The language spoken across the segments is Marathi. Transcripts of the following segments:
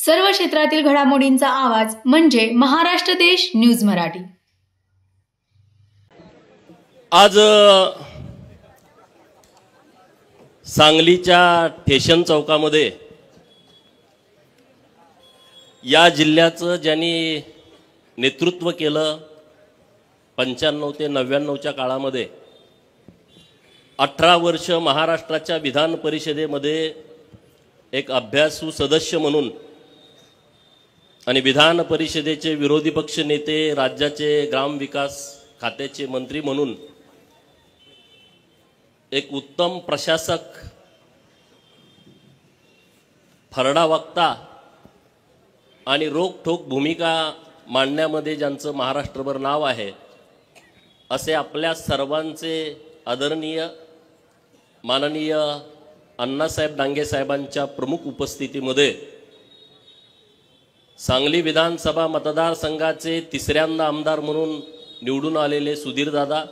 सर्व क्षेत्रातील घडामोडींचा आवाज म्हणजे महाराष्ट्र देश न्यूज मराठी। आज सांगलीच्या स्टेशन चौकामध्ये या जिल्ह्याचं ज्यांनी नेतृत्व केलं 95 ते 99च्या काळामध्ये 18 वर्ष महाराष्ट्राच्या विधान परिषदेमध्ये एक अभ्यासू सदस्य म्हणून आणि विधान परिषदेचे विरोधी पक्ष नेते, राज्याचे ग्रामविकास खात्याचे मंत्री म्हणून एक उत्तम प्रशासक, फरडा वक्ता आणि रोखठोक भूमिका मांडण्यामध्ये ज्यांचं महाराष्ट्रभर नाव आहे असे आपल्या सर्वांचे आदरणीय माननीय अण्णासाहेब डांगे साहेबांच्या प्रमुख उपस्थितीमध्ये सांगली विधानसभा मतदारसंघाचे तिसऱ्यांदा आमदार म्हणून निवडून आलेले सुधीर दादा,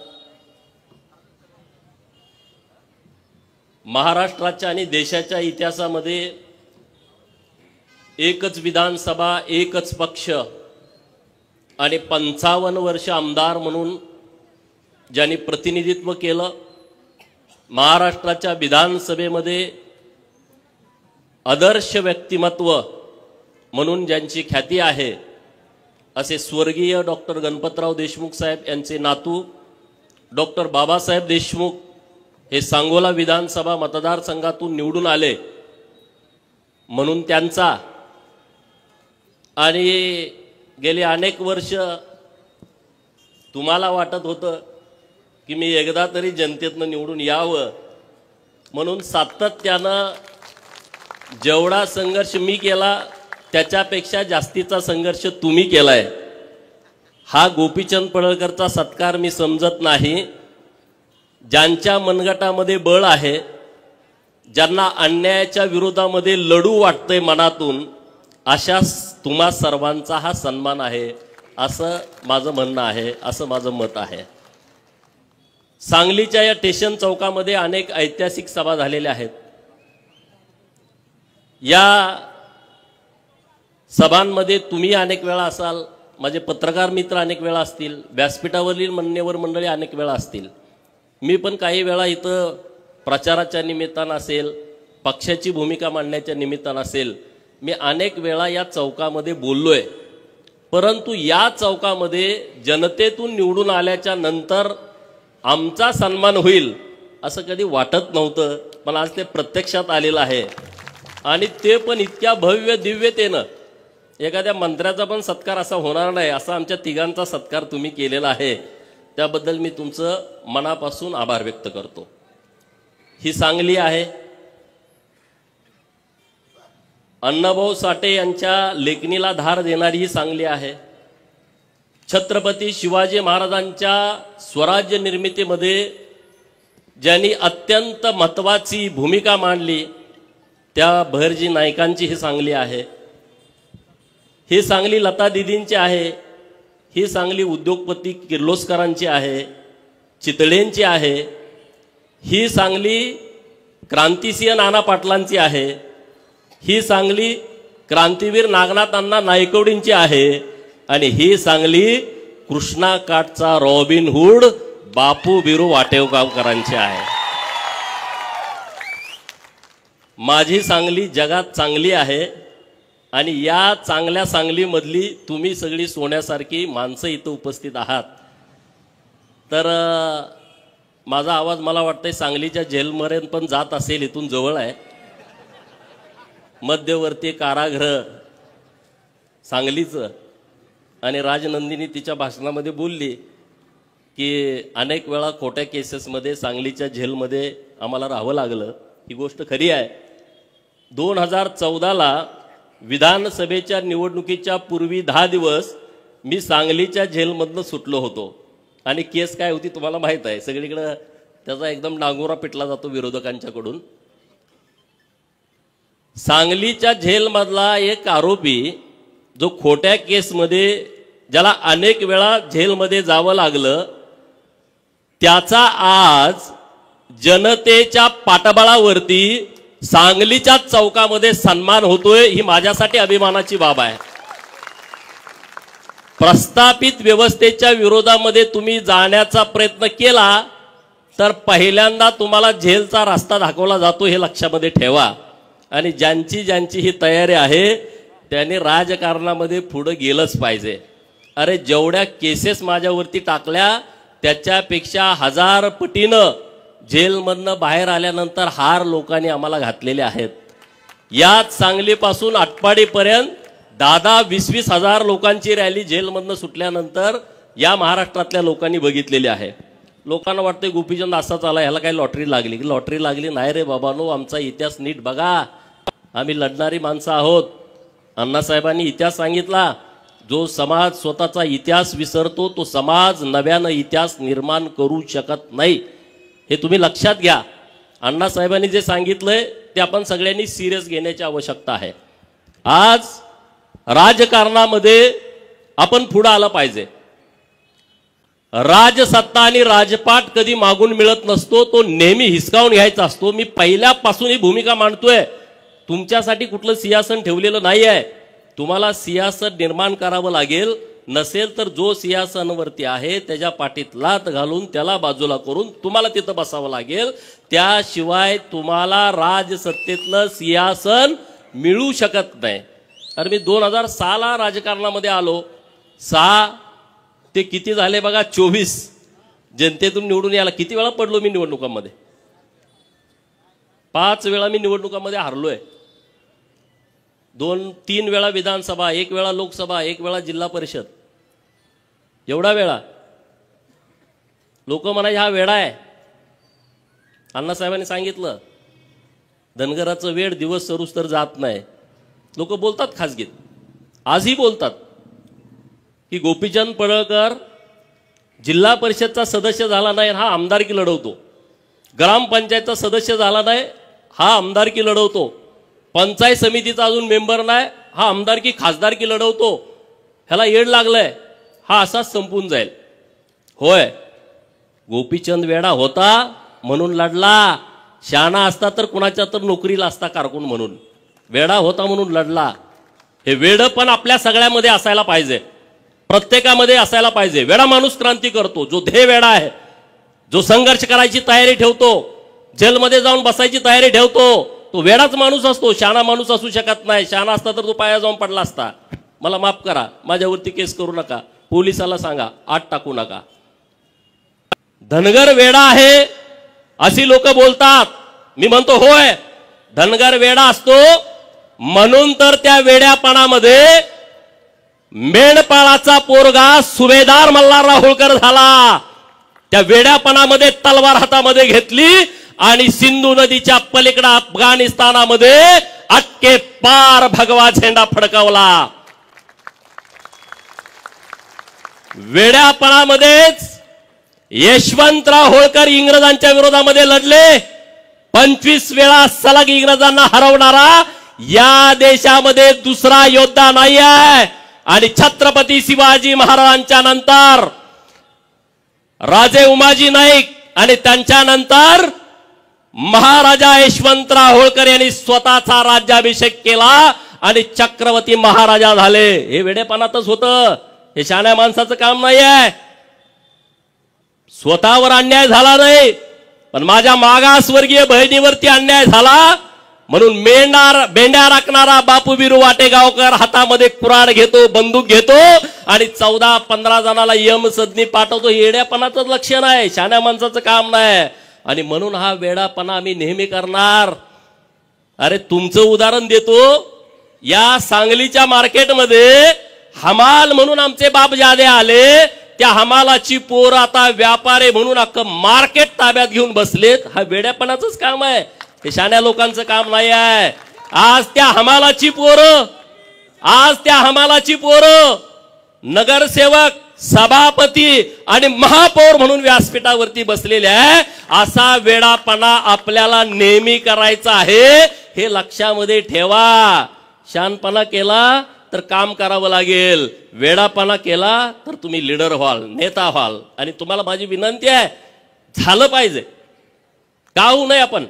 महाराष्ट्राच्या आणि देशाच्या इतिहासामध्ये एकच विधानसभा, एकच पक्ष आणि 55 वर्ष आमदार म्हणून ज्यांनी प्रतिनिधित्व केलं, महाराष्ट्राच्या विधानसभेमध्ये आदर्श व्यक्तिमत्व म्हणून ज्यांची ख्याती आहे असे स्वर्गीय डॉक्टर गणपतराव देशमुख साहेब यांचे नातू डॉक्टर बाबासाहेब देशमुख हे सांगोला विधानसभा मतदारसंघातून निवडून आले म्हणून त्यांचा आणि गेली अनेक वर्ष तुम्हाला वाटत होतं की मी एकदा तरी जनतेतनं निवडून यावं म्हणून सातत्यानं जेवढा संघर्ष मी केला त्याच्यापेक्षा जास्तीचा संघर्ष तुम्ही केलाय। हा गोपीचंद पडळकरचा सत्कार मी समजत नाही। ज्यांच्या मनगटामध्ये बळ आहे, ज्यांना अन्यायाच्या विरोधामध्ये लढू वाटतंय मनातून, अशा तुम्हा सर्वांचा हा सन्मान आहे असं माझं म्हणणं आहे, असं माझं मत आहे। सांगलीच्या या स्टेशन चौकामध्ये अनेक ऐतिहासिक सभा झालेल्या आहेत। या सभांमध्ये तुम्ही अनेक वेळा असाल, माझे पत्रकार मित्र अनेक वेळा असतील, व्यासपीठावरील मान्यवर मंडळी अनेक वेळा असतील। मी पण काही वेळा इथं प्रचाराच्या निमित्तानं असेल, पक्षाची भूमिका मांडण्याच्या निमित्तानं असेल, मी अनेक वेळा या चौकामध्ये बोललोय। परंतु या चौकामध्ये जनतेतून निवडून आल्याच्या नंतर आमचा सन्मान होईल असं कधी वाटत नव्हतं, पण आज ते प्रत्यक्षात आलेलं आहे आणि ते पण इतक्या भव्य दिव्यतेनं। एखाद्या मंत्र्याचा पण सत्कार असा होणार नाही असा आमच्या तिघांचा सत्कार तुम्ही केलेला आहे, त्याबद्दल मी तुमचं मनापासून आभार व्यक्त करतो। ही सांगली आहे, अण्णाभाऊ साठे यांच्या लेखणीला धार देणारी ही सांगली आहे। छत्रपती शिवाजी महाराजांच्या स्वराज्य निर्मितीमध्ये ज्यांनी अत्यंत महत्त्वाची भूमिका मांडली त्या भैरजी नायकांची ही सांगली आहे। ही सांगली लता दीदींची आहे, ही सांगली उद्योगपती किर्लोस्करांची आहे, चितळेंची आहे, ही सांगली क्रांतिसिंह नाना पाटलांची आहे, ही सांगली क्रांतीवीर नागनाथ अण्णा नायकवडींची आहे आणि ही सांगली कृष्णा काठचा रॉबिन हुड बापू बिरू वाटेगावकरांची आहे। माझी सांगली जगात चांगली आहे आणि या चांगल्या सांगलीमधली तुम्ही सगळी सोन्यासारखी माणसं इथं उपस्थित आहात। तर माझा आवाज मला वाटतंय सांगलीच्या जेलपर्यंत पण जात असेल, इथून जवळ आहे। मध्यवर्ती कारागृह सांगलीचं आणि राजनंदिनी तिच्या भाषणामध्ये बोलली की अनेक वेळा खोट्या केसेसमध्ये सांगलीच्या जेलमध्ये आम्हाला राहावं लागलं। ही गोष्ट खरी आहे। 2014ला विधानसभेच्या निवडणुकीच्या पूर्वी 10 दिवस मी सांगलीच्या जेलमधनं सुटलो होतो आणि केस काय होती तुम्हाला माहित आहे, सगळीकडे त्याचा एकदम नांगोरा पिटला जातो विरोधकांच्याकडून। सांगलीच्या जेलमधला एक आरोपी जो खोट्या केसमध्ये ज्याला अनेक वेळा जेलमध्ये जावं लागलं, त्याचा आज जनतेच्या पाठबळावरती सांगलीच्या चौकामध्ये सन्मान होतोय, ही माझ्यासाठी अभिमानाची बाब आहे। प्रस्थापित व्यवस्थेच्या विरोधामध्ये तुम्ही जाण्याचा प्रयत्न केला तर पहिल्यांदा तुम्हाला जेलचा रस्ता दाखवला जातो, हे लक्षामध्ये ठेवा। आणि ज्यांची ज्यांची ही तयारी आहे त्यांनी राजकारणामध्ये पुढे गेलंच पाहिजे। अरे जेवढ्या केसेस माझ्यावरती टाकल्या त्याच्यापेक्षा 1000 पटीनं जेलमधनं बाहेर आल्यानंतर हार लोकांनी आम्हाला घातलेले आहेत। याच सांगलीपासून आटपाडीपर्यंत 10-20 हजार लोकांची रॅली जेलमधनं सुटल्यानंतर या महाराष्ट्रातल्या लोकांनी बघितलेली आहे। लोकांना वाटतं गोपीचंद असाच आला, ह्याला काही लॉटरी लागली की लॉटरी लागली नाही रे बाबांनो, आमचा इतिहास नीट बघा, आम्ही लढणारी माणसं आहोत। अण्णासाहेबांनी इतिहास सांगितला, जो समाज स्वतःचा इतिहास विसरतो तो समाज नव्यानं इतिहास निर्माण करू शकत नाही, हे तुम्ही लक्षात घ्या। अण्णासाहेबांनी जे सांगितलंय ते आपण सगळ्यांनी सिरियस घेण्याची आवश्यकता आहे। आज राजकारणामध्ये आपण पुढे आलं पाहिजे। राजसत्ता आणि राजपाट कधी मागून मिळत नसतो, तो नेहमी हिसकावून घ्यायचा असतो। मी पहिल्यापासून ही भूमिका मांडतोय, तुमच्यासाठी कुठलं सिंहासन ठेवलेलं नाही आहे, तुम्हाला सिंहासन निर्माण करावं लागेल। नसेल तर जो सिंहासनावरती आहे त्याच्या पाठीत लात घालून त्याला बाजूला करून तुम्हाला तिथं बसावं लागेल, त्याशिवाय तुम्हाला राजसत्तेतलं सिंहासन मिळू शकत नाही। अरे मी 2006ला राजकारणामध्ये आलो, 6 ते किती झाले बघा 24 जनतेतून निवडून यायला किती वेळा पडलो मी निवडणुकांमध्ये, 5 वेळा मी निवडणुकांमध्ये हारलोय, 2-3 वेळा विधानसभा, 1 वेळा लोकसभा, 1 वेळा जिल्हा परिषद, एवढा वेळा। लोक म्हणायचे हा वेडा आहे। अण्णासाहेबांनी सांगितलं धनगराचं वेळ दिवस सरूस तर जात नाही। लोक बोलतात खासगीत, आजही बोलतात की गोपीचंद पडळकर जिल्हा परिषदचा सदस्य झाला नाही हा आमदारकी लढवतो, ग्रामपंचायतचा सदस्य झाला नाही हा आमदारकी लढवतो, पंचायत समितीचा अजून मेंबर नाही हा आमदारकी खासदारकी लढवतो, ह्याला येड लागलंय, हा असाच संपून जाईल। होय, गोपीचंद वेडा होता म्हणून लढला, शहाणा असता तर कुणाच्या तर नोकरीला असता कारकून म्हणून, वेडा होता म्हणून लढला। हे वेड पण आपल्या सगळ्यामध्ये असायला पाहिजे, प्रत्येकामध्ये असायला पाहिजे। वेडा माणूस क्रांती करतो, जो ध्येय वेडा आहे, जो संघर्ष करायची तयारी ठेवतो, जेलमध्ये जाऊन बसायची तयारी ठेवतो, तो वेडाच माणूस असतो, शहाणा माणूस असू शकत नाही। शहाणा असता तर तो पाया जाऊन पडला असता। मला माफ करा, माझ्यावरती केस करू नका, पोलिसाला सांगा आत टाकू नका। धनगर वेडा आहे अशी लोक बोलतात, मी म्हणतो होय धनगर वेडा असतो, म्हणून तर त्या वेड्यापणामध्ये मेंढपाळाचा पोरगा सुभेदार मल्हारराव होळकर झाला। त्या वेड्यापणामध्ये तलवार हातामध्ये घेतली आणि सिंधू नदीच्या पलीकडे अफगाणिस्तानामध्ये अटके पार भगवा झेंडा फडकावला। वेड्यापणामध्येच यशवंतराव होळकर इंग्रजांच्या विरोधामध्ये लढले, 25 वेळा सलग इंग्रजांना हरवणारा या देशामध्ये दुसरा योद्धा नाही आहे। आणि छत्रपती शिवाजी महाराजांच्या नंतर राजे उमाजी नाईक आणि त्यांच्या नंतर महाराजा यशवंतराव होळकर यांनी स्वतःचा राज्याभिषेक केला आणि चक्रवर्ती महाराजा झाले। हे वेडेपणातच होतं, हे शहाण्या माणसाचं काम नाही आहे। स्वतःवर अन्याय झाला नाही, पण माझ्या मागासवर्गीय बहिणीवरती अन्याय झाला म्हणून बेंड्या राखणारा बापू बिरू वाटेगावकर हातामध्ये कुऱ्हाड घेतो, बंदूक घेतो आणि 14-15 जणाला यम सदनी पाठवतो। येड्यापणाचं लक्षण आहे, शहाण्या माणसाचं काम नाही। आणि म्हणून हा वेडापणा आम्ही नेहमी करणार। अरे तुमचं उदाहरण देतो, या सांगलीच्या मार्केटमध्ये हमाल म्हणून आमचे बाप जादे आले, त्या हमालाची पोर आता व्यापारी म्हणून अख्खं मार्केट ताब्यात घेऊन बसलेत। हा वेड्यापणाचंच काम आहे, हे शहाण्या लोकांचं काम नाही आहे। आज त्या हमालाची पोरं नगरसेवक, सभापती आणि महापौर म्हणून व्यासपीठावरती बसलेले आहे। असा वेडापणा आपल्याला नेहमी करायचा आहे, हे लक्षामध्ये ठेवा। शहाणपणा केला तर काम करावं लागेल, वेडापणा केला तर तुम्ही लीडर व्हाल, नेता व्हाल। आणि तुम्हाला माझी विनंती आहे, झालं पाहिजे, का होऊ नये आपण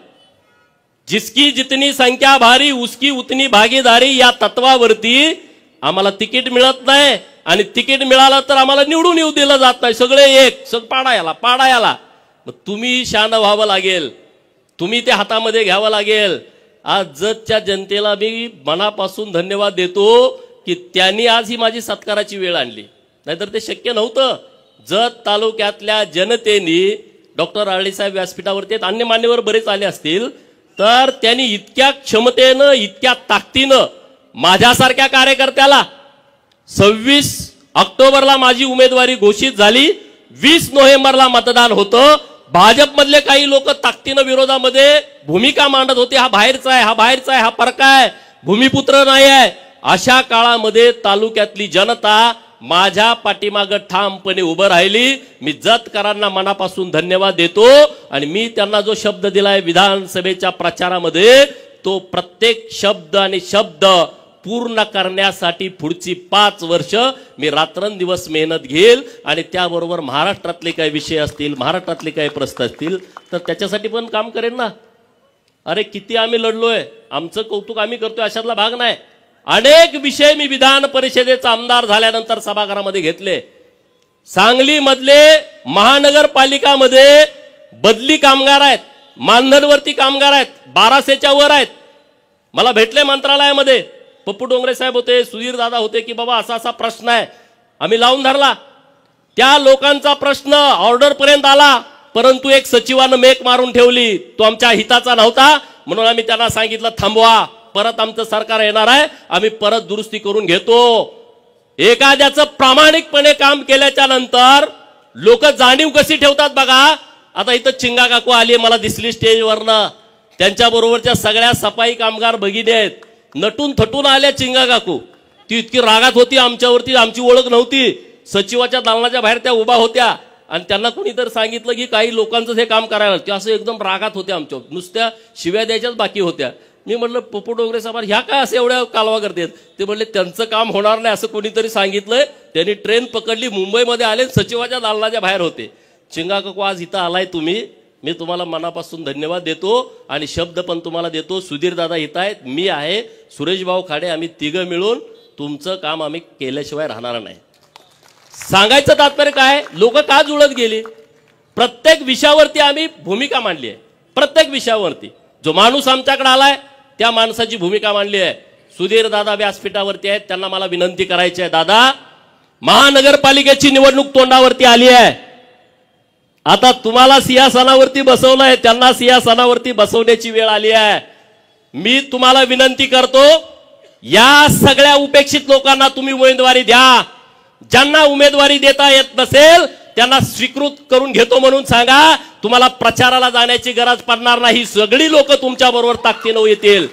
जिसकी जितनी संख्या भारी उसकी उतनी भागीदारी या तत्वावरती आम्हाला तिकीट मिळत नाही आणि तिकीट मिळालं तर आम्हाला निवडून येऊ दिलं जात नाही. सगळे एक पाडा याला. मग तुम्ही शान व्हावं लागेल, तुम्ही ते हातामध्ये घ्यावं लागेल. आज जतच्या जनतेला मी मनापासून धन्यवाद देतो की त्यांनी आज ही माझी सत्काराची वेळ आणली, नाहीतर ते शक्य नव्हतं. जत तालुक्यातल्या जनतेने डॉक्टर आळीसाहेब व्यासपीठावरती अन्य मान्यवर बरेच आले असतील, तर त्यांनी इतक्या क्षमतेनं इतक्या ताकदीनं माझ्यासारख्या कार्यकर्त्याला 26 ऑक्टोबरला माझी उमेदवारी घोषित झाली, 20 नोव्हेंबरला मतदान होतं. भाजपमधले काही लोक ताकदीनं विरोधामध्ये भूमिका मांडत होते, हा बाहेरचा आहे, हा बाहेरचा आहे, हा परका आहे, भूमिपुत्र नाही आहे. अशा काळामध्ये तालुक्यातली जनता माझ्या पाठीमागं ठामपणे उभं राहिली. मी जतकरांना मनापासून धन्यवाद देतो आणि मी त्यांना जो शब्द दिलाय विधानसभेच्या प्रचारामध्ये, तो प्रत्येक शब्द आणि शब्द पूर्ण करण्यासाठी पुढची 5 वर्ष मी रात्रंदिवस मेहनत घेईल. आणि त्याबरोबर महाराष्ट्रातले काही विषय असतील, महाराष्ट्रातले काही प्रश्न असतील, तर त्याच्यासाठी पण काम करेन ना. अरे किती आम्ही लढलोय, आमचं कौतुक आम्ही करतोय अशातला भाग नाही. अनेक विषय मी विधान परिषदेचा आमदार झाल्यानंतर सभागृहामध्ये घेतले. सांगलीमधले महानगरपालिकामध्ये बदली कामगार आहेत, मानधनवरती कामगार आहेत, 1200च्या वर आहेत. मला भेटले मंत्रालयामध्ये, पप्पू डोंगरे साहेब होते, सुधीर दादा होते, की बाबा असा असा प्रश्न आहे. आम्ही लावून धरला. त्या लोकांचा प्रश्न ऑर्डर पर्यंत आला, परंतु एक सचिवानं मेक मारून ठेवली, तो आमच्या हिताचा नव्हता. म्हणून आम्ही त्यांना सांगितलं थांबवा, परत आमचं सरकार येणार आहे, आम्ही परत दुरुस्ती करून घेतो. एखाद्याचं प्रामाणिकपणे काम केल्याच्या नंतर लोक जाणीव कशी ठेवतात बघा. आता इथं चिंगा काकू आली, मला दिसली स्टेजवरनं. त्यांच्या बरोबरच्या सगळ्या सफाई कामगार भगिनी आहेत, नटून थटून आल्या चिंगा काकू. ती इतकी रागात होती आमच्यावरती, आमची ओळख नव्हती. सचिवाच्या दालनाच्या बाहेर त्या उभा होत्या आणि त्यांना कोणीतरी सांगितलं की काही लोकांचं हे काम करायला, ते असं एकदम रागात होते आमच्यावर, नुसत्या शिव्या द्यायच्याच बाकी होत्या. मी म्हटलं पप्पू डोंगरे साहेब ह्या काय असं एवढ्या कालवा करतात. ते म्हणले त्यांचं काम होणार नाही असं कोणीतरी सांगितलंय. त्यांनी ट्रेन पकडली, मुंबईमध्ये आले, सचिवाच्या दालनाच्या बाहेर होते. चिंगा काकू आज इथं आलाय तुम्ही, मी तुम्हाला मनापासून धन्यवाद देतो आणि शब्द पण तुम्हाला देतो. सुधीर दादा इथं आहेत, मी आहे, सुरेश भाऊ खाडे, आम्ही तिघं मिळून तुमचं काम आम्ही केल्याशिवाय राहणार नाही. सांगायचं तात्पर्य काय, लोक का जुळत गेली. प्रत्येक विषयावरती आम्ही भूमिका मांडली आहे. प्रत्येक विषयावरती जो माणूस आमच्याकडे आलाय त्या माणसाची भूमिका मांडली आहे. सुधीर दादा व्यासपीठावरती आहेत, त्यांना मला विनंती करायची आहे, दादा महानगरपालिकेची निवडणूक तोंडावरती आली आहे, आता तुम्हाला सिंहासनावरती बसवलंय, त्यांना सिंहासनावरती बसवण्याची वेळ आली आहे. मी तुम्हाला विनंती करतो, या सगळ्या उपेक्षित लोकांना तुम्ही उमेदवारी द्या. ज्यांना उमेदवारी देता येत नसेल त्यांना स्वीकृत करून घेतो म्हणून सांगा. तुम्हाला प्रचाराला जाण्याची गरज पडणार नाही, सगळी लोक तुमच्या बरोबर ताकदीनं येतील.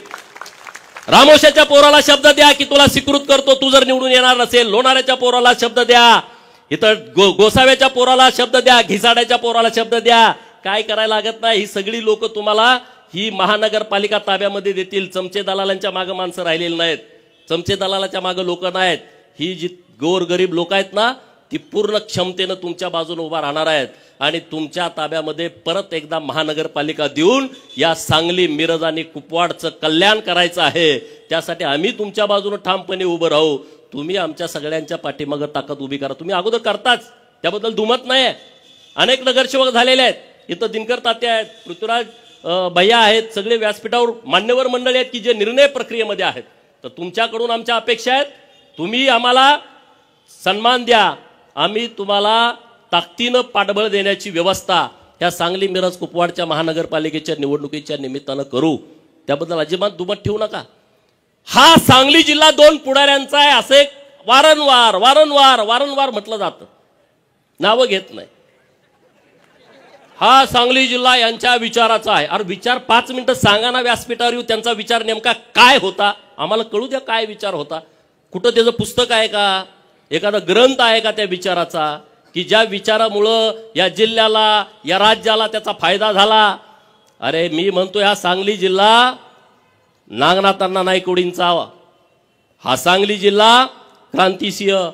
रामोशाच्या पोराला शब्द द्या की तुला स्वीकृत करतो, तू जर निवडून येणार नसेल. लोणाऱ्याच्या पोराला शब्द द्या, इथं गोसाव्याच्या पोराला शब्द द्या, घिसाड्याच्या पोराला शब्द द्या. काय करायला लागत नाही. ही सगळी लोक तुम्हाला ही महानगरपालिका ताब्यामध्ये देतील. चमचे दलालांच्या मागे माणसं राहिलेली नाहीत, चमचे दलालाच्या मागे लोक नाहीत. ही जी गोरगरीब लोक आहेत ना, ती पूर्ण क्षमतेनं तुमच्या बाजूने उभा राहणार आहेत आणि तुमच्या ताब्यामध्ये परत एकदा महानगरपालिका देऊन या सांगली, मिरज आणि कुपवाडचं कल्याण करायचं आहे. त्यासाठी आम्ही तुमच्या बाजूने ठामपणे उभं राहू. तुम्ही आमच्या सगळ्यांच्या पाठीमागं ताकद उभी करा. तुम्ही अगोदर करताच, त्याबद्दल दुमत नाही आहे. अनेक नगरसेवक झालेले आहेत, इथं दिनकर तात्या आहेत, पृथ्वीराज भैया आहेत, सगळे व्यासपीठावर मान्यवर मंडळी आहेत की जे निर्णय प्रक्रियेमध्ये आहेत. तर तुमच्याकडून आमच्या अपेक्षा आहेत, तुम्ही आम्हाला सन्मान द्या, आम्ही तुम्हाला ताकदीनं पाठबळ देण्याची व्यवस्था ह्या सांगली, मिरज, कुपवाडच्या महानगरपालिकेच्या निवडणुकीच्या निमित्तानं करू. त्याबद्दल अजिबात दुमत ठेवू नका. हा सांगली जिल्हा 2 पुढाऱ्यांचा आहे असे वारंवार वारंवार वारंवार म्हटलं जातं, नावं घेत नाही. हा सांगली जिल्हा यांच्या विचाराचा आहे. अरे विचार 5 मिनिटं सांगा ना व्यासपीठावर येऊ, त्यांचा विचार नेमका काय होता आम्हाला कळू द्या. काय विचार होता, कुठं त्याचं पुस्तक आहे का, एखादा ग्रंथ आहे का त्या विचाराचा, की ज्या विचारामुळं या जिल्ह्याला, या राज्याला त्याचा फायदा झाला. अरे मी म्हणतो हा सांगली जिल्हा नागनाथांना नाईकवडींचा, हा सांगली जिल्हा क्रांतिसिंह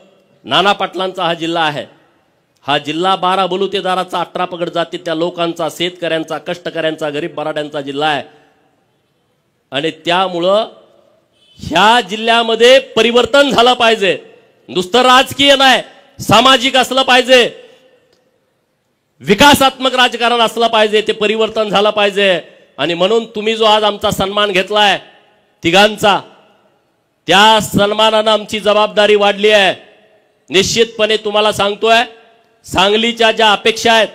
नाना पाटलांचा हा जिल्हा आहे. हा जिल्हा 12 बलुतेदाराचा, 18 पगड जातीतल्या लोकांचा, शेतकऱ्यांचा, कष्टकऱ्यांचा, गरीब मराठ्यांचा जिल्हा आहे. आणि त्यामुळं ह्या जिल्ह्यामध्ये परिवर्तन झालं पाहिजे. नुसतं राजकीय नाही, सामाजिक असलं पाहिजे, विकासात्मक राजकारण असलं पाहिजे, ते परिवर्तन झालं पाहिजे. आणि म्हणून तुम्ही जो आज आमचा सन्मान घेतलाय तिघांचा, त्या सन्मानानं आमची जबाबदारी वाढली आहे. निश्चितपणे तुम्हाला सांगतोय, सांगलीच्या ज्या अपेक्षा आहेत,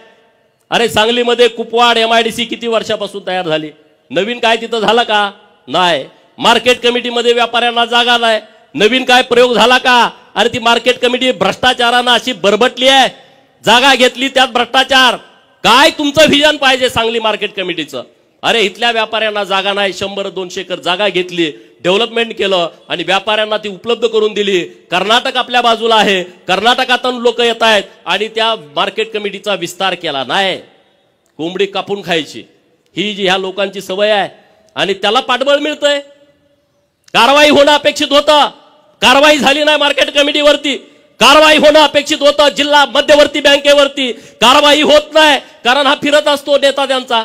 अरे सांगलीमध्ये कुपवाड MIDC किती वर्षापासून तयार झाली, नवीन काय तिथं झालं का? नाही. मार्केट कमिटीमध्ये व्यापाऱ्यांना जागा नाही, नवीन काय प्रयोग झाला का? अरे ती मार्केट कमिटी भ्रष्टाचारानं अशी बरबटली आहे, जागा घेतली त्यात भ्रष्टाचार. काय तुमचं व्हिजन पाहिजे सांगली मार्केट कमिटीचं? अरे इथल्या व्यापाऱ्यांना जागा नाही, 100-200 एकर जागा घेतली, डेव्हलपमेंट केलं आणि व्यापाऱ्यांना ती उपलब्ध करून दिली. कर्नाटक आपल्या बाजूला आहे, कर्नाटकातून लोक येत आहेत आणि त्या मार्केट कमिटीचा विस्तार केला नाही. कोंबडी कापून खायची ही जी ह्या लोकांची सवय आहे आणि त्याला पाठबळ मिळतंय. कारवाई होणं अपेक्षित होतं, कारवाई झाली नाही. मार्केट कमिटीवरती कारवाई होणं अपेक्षित होतं, जिल्हा मध्यवर्ती बँकेवरती कारवाई होत नाही. कारण हा फिरत असतो नेता, त्यांचा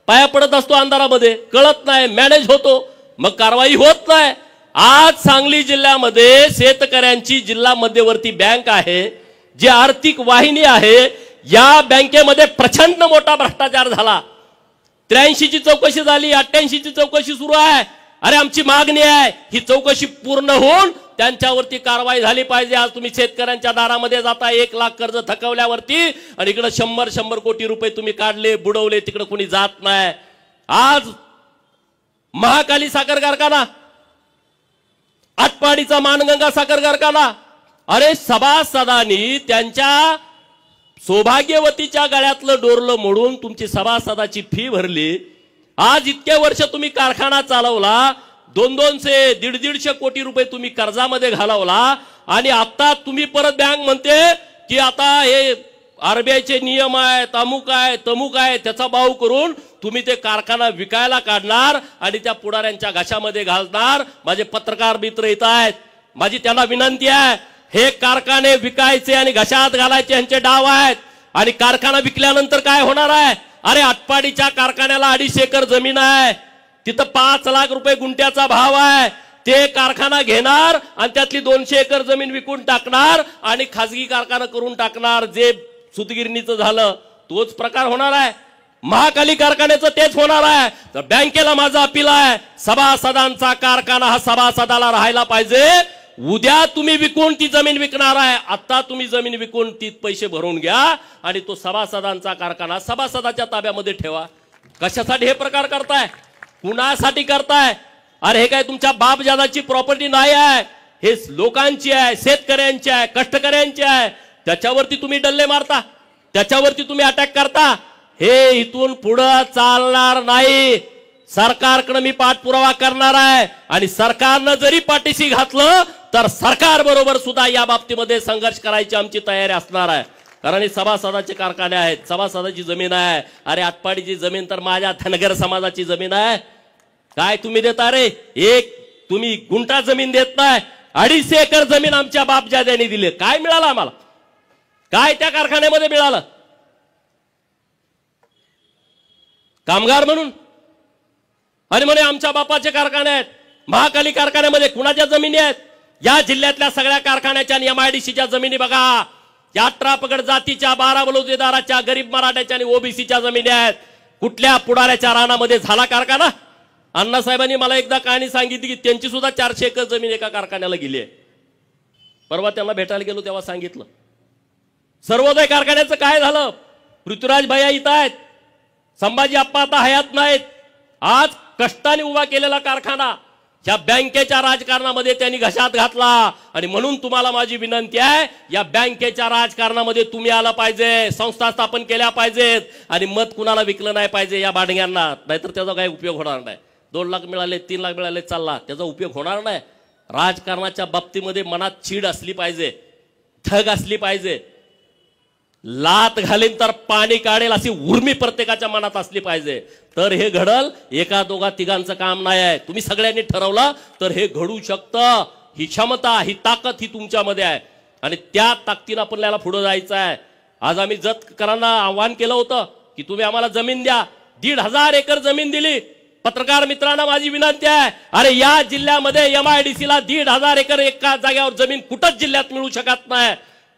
पाया पडत असतो अंधारामध्ये, कळत नाही, मॅनेज होतो, मग कारवाई होत नाही. आज सांगली जिल्ह्यामध्ये शेतकऱ्यांची जिल्हा मध्यवर्ती बँक आहे, जी आर्थिक वाहिनी आहे, या बँकेमध्ये प्रचंड मोठा भ्रष्टाचार झाला. 83 ची चौकशी झाली, 88 ची चौकशी सुरू आहे. अरे आमची मागणी आहे ही चौकशी पूर्ण होऊन त्यांच्यावरती कारवाई झाली पाहिजे. आज तुम्ही शेतकऱ्यांच्या दारामध्ये जाता 1 लाख कर्ज थकवल्यावरती आणि इकडे 100 कोटी रुपये तुम्ही काढले, बुडवले, तिकडे कोणी जात नाही. आज महाकाली साखर कारखाना, आटपाडीचा मानगंगा साखर कारखाना, अरे सभासदांनी त्यांच्या सौभाग्यवतीच्या गळ्यातलं डोरलं मोडून तुमची सभासदाची फी भरली. आज इतके वर्ष तुम्ही कारखाना चालवला, 200 150 कोटी रुपये तुम्ही कर्जामध्ये घालवला आणि आता तुम्ही परत बँक म्हणते की आता हे RBIचे नियम आहेत, अमुक आहे, तमुक आहे, त्याचा बाऊ करून तुम्ही ते कारखाना विकायला काढणार आणि त्या पुढाऱ्यांच्या घशामध्ये घालणार. माझे पत्रकार मित्र येत आहेत, माझी त्यांना विनंती आहे, हे कारखाने विकायचे आणि घशात घालायचे यांचे डाव आहेत. आणि कारखाना विकल्यानंतर काय होणार आहे? अरे आटपाडीच्या कारखान्याला 250 एकर जमीन आहे, तिथं 5 लाख रुपये गुंठ्याचा भाव आहे. ते कारखाना घेणार आणि त्यातली 200 एकर जमीन विकून टाकणार आणि खासगी कारखाना करून टाकणार. जे सुतगिरणीचं झालं तोच प्रकार होणार आहे, महाकाली कारखान्याचं तेच होणार आहे. तर बँकेला माझं अपील आहे, सभासदांचा कारखाना हा सभासदाला राहायला पाहिजे. उद्या तुम्ही विकून ती जमीन विकणार आहे, आता तुम्ही जमीन विकून ती पैसे भरून घ्या आणि तो सभासदांचा कारखाना सभासदाच्या ताब्यामध्ये ठेवा. कशासाठी हे प्रकार करताय? कुणासाठी करताय? अरे हे काय तुमच्या बापजादाची प्रॉपर्टी नाही आहे, हे लोकांची आहे, शेतकऱ्यांची आहे, कष्टकऱ्यांची आहे. त्याच्यावरती तुम्ही डल्ले मारता, त्याच्यावरती तुम्ही अटॅक करता. हे इथून पुढे चालणार नाही. सरकारकडे मी पाठपुरावा करणार आहे आणि सरकारनं जरी पाठीशी घातलं तर सरकार बरोबर सुद्धा या बाबतीमध्ये संघर्ष करायची आमची तयारी असणार आहे. कारण हे सभासदाचे कारखाने आहेत, सभासदाची जमीन आहे. अरे आटपाडीची जमीन तर माझ्या धनगर समाजाची जमीन आहे. काय तुम्ही देता रे? एक तुम्ही गुंठा जमीन देत नाही, 250 एकर जमीन आमच्या बापजाद्यांनी दिली. काय मिळालं आम्हाला? काय त्या कारखान्यामध्ये मिळालं? कामगार म्हणून आणि म्हणे आमच्या बापाचे कारखाने आहेत. महाकाली कारखान्यामध्ये कुणाच्या जमिनी आहेत? या जिल्ह्यातल्या सगळ्या कारखान्याच्या आणि MIDCच्या जमिनी बघा. या 18 पगड जातीच्या, 12 बलुतेदाराच्या, गरीब मराठ्याच्या आणि OBCच्या जमिनी आहेत. कुठल्या पुढाऱ्याच्या रानामध्ये झाला कारखाना? अण्णासाहेबांनी मला एकदा कहाणी सांगितली की त्यांची सुद्धा 400 एकर जमीन एका कारखान्याला गेली आहे. परवा त्यांना भेटायला गेलो तेव्हा सांगितलं. सर्वोदय कारखान्याचं काय झालं? पृथ्वीराज भैया इथं आहेत, संभाजी आप्पा आता हयात नाहीत. आज कष्टाने उभा केलेला कारखाना या बँकेच्या राजकारणामध्ये त्यांनी घशात घातला. आणि म्हणून तुम्हाला माझी विनंती आहे, या बँकेच्या राजकारणामध्ये तुम्ही आलं पाहिजे, संस्था स्थापन केल्या पाहिजेत आणि मत कुणाला विकलं नाही पाहिजे या बाडग्यांना. नाहीतर त्याचा काही उपयोग होणार नाही. 2 लाख मिळाले, 3 लाख मिळाले, चालला, त्याचा उपयोग होणार नाही. राजकारणाच्या बाबतीमध्ये मनात चीड असली पाहिजे, धग असली पाहिजे. लात घालीन तर पाणी काढेल अशी उर्मी प्रत्येकाच्या मनात असली पाहिजे, तर हे घडल. एका दोघा तिघांचं काम नाही आहे. तुम्ही सगळ्यांनी ठरवलं तर हे घडू शकतं. ही क्षमता, ही ताकद ही तुमच्यामध्ये आहे आणि त्या ताकदीनं आपल्याला पुढे जायचं आहे. आज आम्ही जतकरांना आव्हान केलं होतं की तुम्ही आम्हाला जमीन द्या. 1,500 एकर जमीन दिली. पत्रकार मित्रांना माझी विनंती आहे, अरे या जिल्ह्यामध्ये MIDC ला 1,500 एकर एका जागेवर जमीन कुठंच जिल्ह्यात मिळू शकत नाही.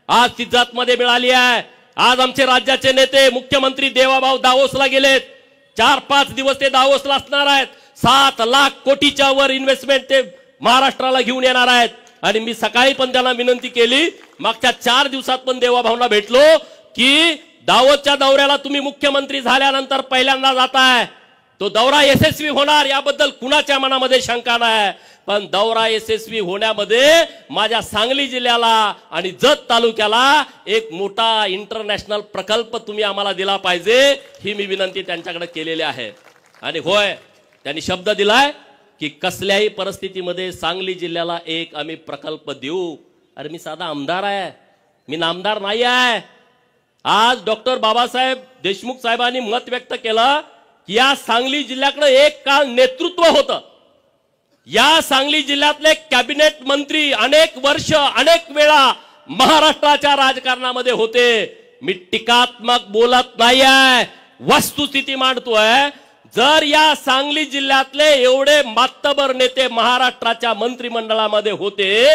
आज ती जतमध्ये मिळाली आहे. आज आमचे राज्याचे नेते मुख्यमंत्री देवाभाऊ दावोसला गेलेत. 4-5 दिवस ते दावोसला असणार आहेत. 7 लाख कोटीच्या वर इन्व्हेस्टमेंट ते महाराष्ट्राला घेऊन येणार आहेत. आणि मी सकाळी पण त्यांना विनंती केली, मागच्या 4 दिवसात पण देवाभाऊंना भेटलो की दावोसच्या दौऱ्याला तुम्ही मुख्यमंत्री झाल्यानंतर पहिल्यांदा जाताय, तो दौरा यशस्वी होणार याबद्दल कुणाच्या मनामध्ये शंका नाही. पण दौरा यशस्वी होण्यामध्ये माझ्या सांगली जिल्ह्याला आणि जत तालुक्याला एक मोठा इंटरनॅशनल प्रकल्प तुम्ही आम्हाला दिला पाहिजे, ही मी विनंती त्यांच्याकडे केलेली आहे. आणि होय, त्यांनी शब्द दिलाय की कसल्याही परिस्थितीमध्ये सांगली जिल्ह्याला एक आम्ही प्रकल्प देऊ. अरे मी साधा आमदार आहे, मी नामदार नाही आहे. आज डॉक्टर बाबासाहेब देशमुख साहेबांनी मत व्यक्त केलं की या सांगली जिल्ह्याकडे एक काळ नेतृत्व होतं. या सांगली जिल्ह्यातले कॅबिनेट मंत्री अनेक वर्ष अनेक वेळा महाराष्ट्राच्या राजकारणामध्ये होते. मी टीकात्मक बोलत नाही आहे, वस्तुस्थिती मांडतोय. जर या सांगली जिल्ह्यातले एवढे मातबर नेते महाराष्ट्राच्या मंत्रिमंडळामध्ये होते,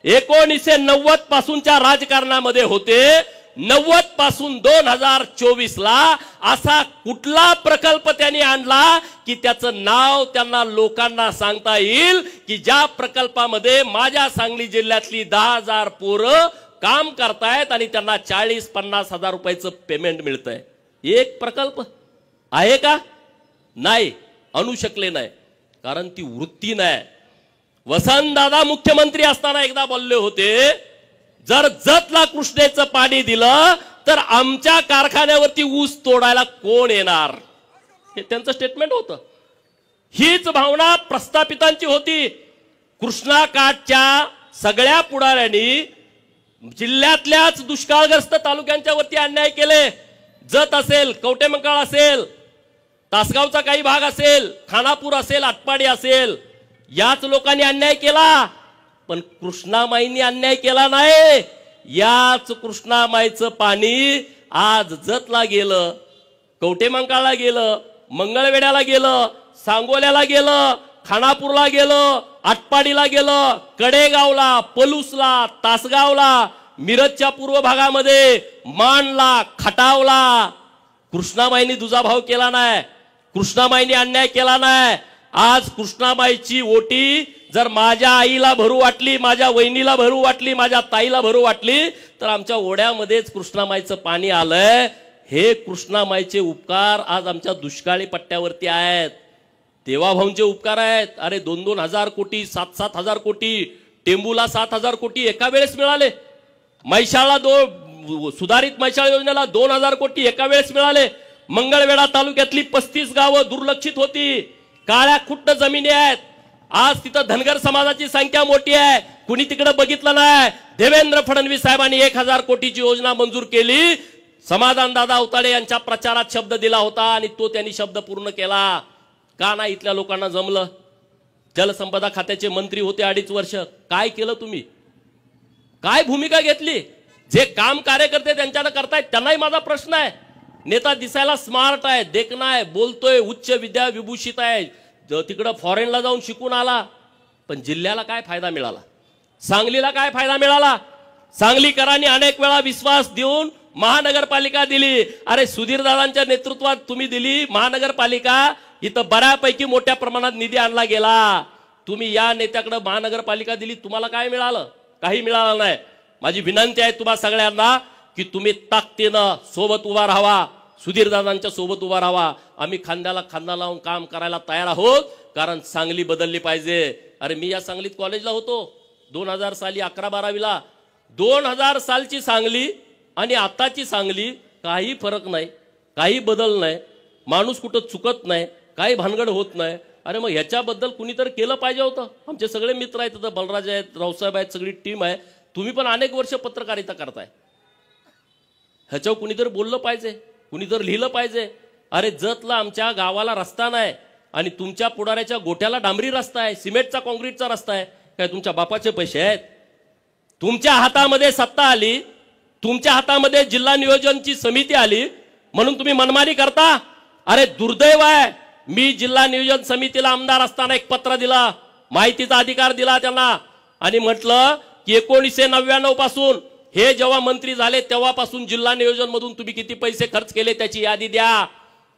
1990 पासूनच्या राजकारणामध्ये होते, 90 पासून 2024 ला असा कुठला प्रकल्प त्यांनी आणला की त्याचं नाव त्यांना लोकांना सांगता येईल की ज्या प्रकल्पामध्ये माझ्या सांगली जिल्ह्यातली 10,000 पोरं काम करतायत आणि त्यांना 40-50 हजार रुपयाचं पेमेंट मिळतंय. एक प्रकल्प आहे का? नाही, आणू शकले नाही, कारण ती वृत्ती नाही. वसंतदादा मुख्यमंत्री असताना एकदा बोलले होते, जर जतला कृष्णेचं पाणी दिलं तर आमच्या कारखान्यावरती ऊस तोडायला कोण येणार, हे त्यांचं स्टेटमेंट होतं. हीच भावना प्रस्थापितांची होती. कृष्णा काठच्या सगळ्या पुढाऱ्यांनी जिल्ह्यातल्याच दुष्काळग्रस्त तालुक्यांच्या वरती अन्याय केले. जत असेल, कवटेमंकाळ असेल, तासगावचा काही भाग असेल, खानापूर असेल, आटपाडी असेल, याच लोकांनी अन्याय केला. पण कृष्णामाईंनी अन्याय केला नाही. याच कृष्णामाईचं पाणी आज जतला गेलं, कवटेमंकाळला गेलं, मंगळवेढ्याला गेलं, सांगोल्याला गेलं, खानापूरला गेलं, आटपाडीला गेलं, कडेगावला, पलूसला, तासगावला, मिरजच्या पूर्व भागामध्ये, माणला, खटावला. कृष्णामाईंनी दुजाभाव केला नाही, कृष्णामाईंनी अन्याय केला नाही. आज कृष्णामाईची ओटी जर माझ्या आईला भरू वाटली, माझ्या वहिनीला भरू वाटली, माझ्या ताईला भरू वाटली, तर आमच्या ओढ्यामध्येच कृष्णामाईचं पाणी आलंय. हे कृष्णामाईचे उपकार आज आमच्या दुष्काळी पट्ट्यावरती आहेत. देवाभाऊंचे उपकार आहेत. अरे 2-2 हजार कोटी, 7-7 हजार कोटी, टेंबूला 7,000 कोटी एका वेळेस मिळाले. म्हैसाळला सुधारित म्हैसाळ योजनेला 2,000 कोटी एका वेळेस मिळाले. मंगळवेढा तालुक्यातली 35 गावं दुर्लक्षित होती, काळ्या खुट्ट जमिनी आहेत. आज तिथं धनगर समाजाची संख्या मोठी आहे, कुणी तिकडे बघितलं नाही. देवेंद्र फडणवीस साहेबांनी 1,000 कोटीची योजना मंजूर केली. समाधान दादा अवताडे यांच्या प्रचारात शब्द दिला होता आणि तो त्यांनी शब्द पूर्ण केला. का नाही इथल्या लोकांना जमलं? जलसंपदा खात्याचे मंत्री होते 2.5 वर्ष, काय केलं तुम्ही? काय भूमिका घेतली? जे काम कार्यकर्ते त्यांच्याकडे करतायत त्यांनाही माझा प्रश्न आहे. नेता दिसायला स्मार्ट आहे, देखणा आहे, बोलतोय, उच्च विद्या विभूषित आहे, तिकडं फॉरेनला जाऊन शिकून आला, पण जिल्ह्याला काय फायदा मिळाला? सांगलीला काय फायदा मिळाला? सांगलीकरांनी अनेक वेळा विश्वास देऊन महानगरपालिका दिली. अरे सुधीरदादांच्या नेतृत्वात तुम्ही दिली महानगरपालिका, इथं बऱ्यापैकी मोठ्या प्रमाणात निधी आणला गेला. तुम्ही या नेत्याकडे महानगरपालिका दिली, तुम्हाला काय मिळालं? काही मिळालं नाही. माझी विनंती आहे तुम्हा सगळ्यांना की तुम्ही ताकदीनं सोबत उभा राहावा, सुधीरदादांच्या सोबत उभा राहावा. आम्ही खांद्याला खांदा लावून काम करायला तयार आहोत, कारण सांगली बदलली पाहिजे. अरे मी या सांगलीत कॉलेजला होतो 2000 साली, 11-12वीला. 2000 सालची सांगली आणि आताची सांगली काही फरक नाही, काही बदल नाही. माणूस कुठं चुकत नाही, काही भानगड होत नाही. अरे मग ह्याच्याबद्दल कुणीतरी केलं पाहिजे होतं. आमचे सगळे मित्र आहेत, तिथं बलराज आहेत, रावसाहेब आहेत, सगळी टीम आहे. तुम्ही पण अनेक वर्ष पत्रकारिता करताय, ह्याच्यावर कुणीतरी बोललं पाहिजे, कुणीतरी लिहिलं पाहिजे. अरे जतला आमच्या गावाला रस्ता नाही आणि तुमच्या पुढाऱ्याच्या गोठ्याला डांबरी रस्ता आहे, सिमेंटचा कॉन्क्रीटचा रस्ता आहे. काय तुमच्या बापाचे पैसे आहेत? तुमच्या हातामध्ये सत्ता आली, तुमच्या हातामध्ये जिल्हा नियोजनची समिती आली म्हणून तुम्ही मनमानी करता. अरे दुर्दैव आहे, मी जिल्हा नियोजन समितीला आमदार असताना एक पत्र दिला, माहितीचा अधिकार दिला त्यांना आणि म्हटलं की 1999 पासून हे जेव्हा मंत्री झाले तेव्हापासून जिल्हा नियोजन मधून तुम्ही किती पैसे खर्च केले त्याची यादी द्या।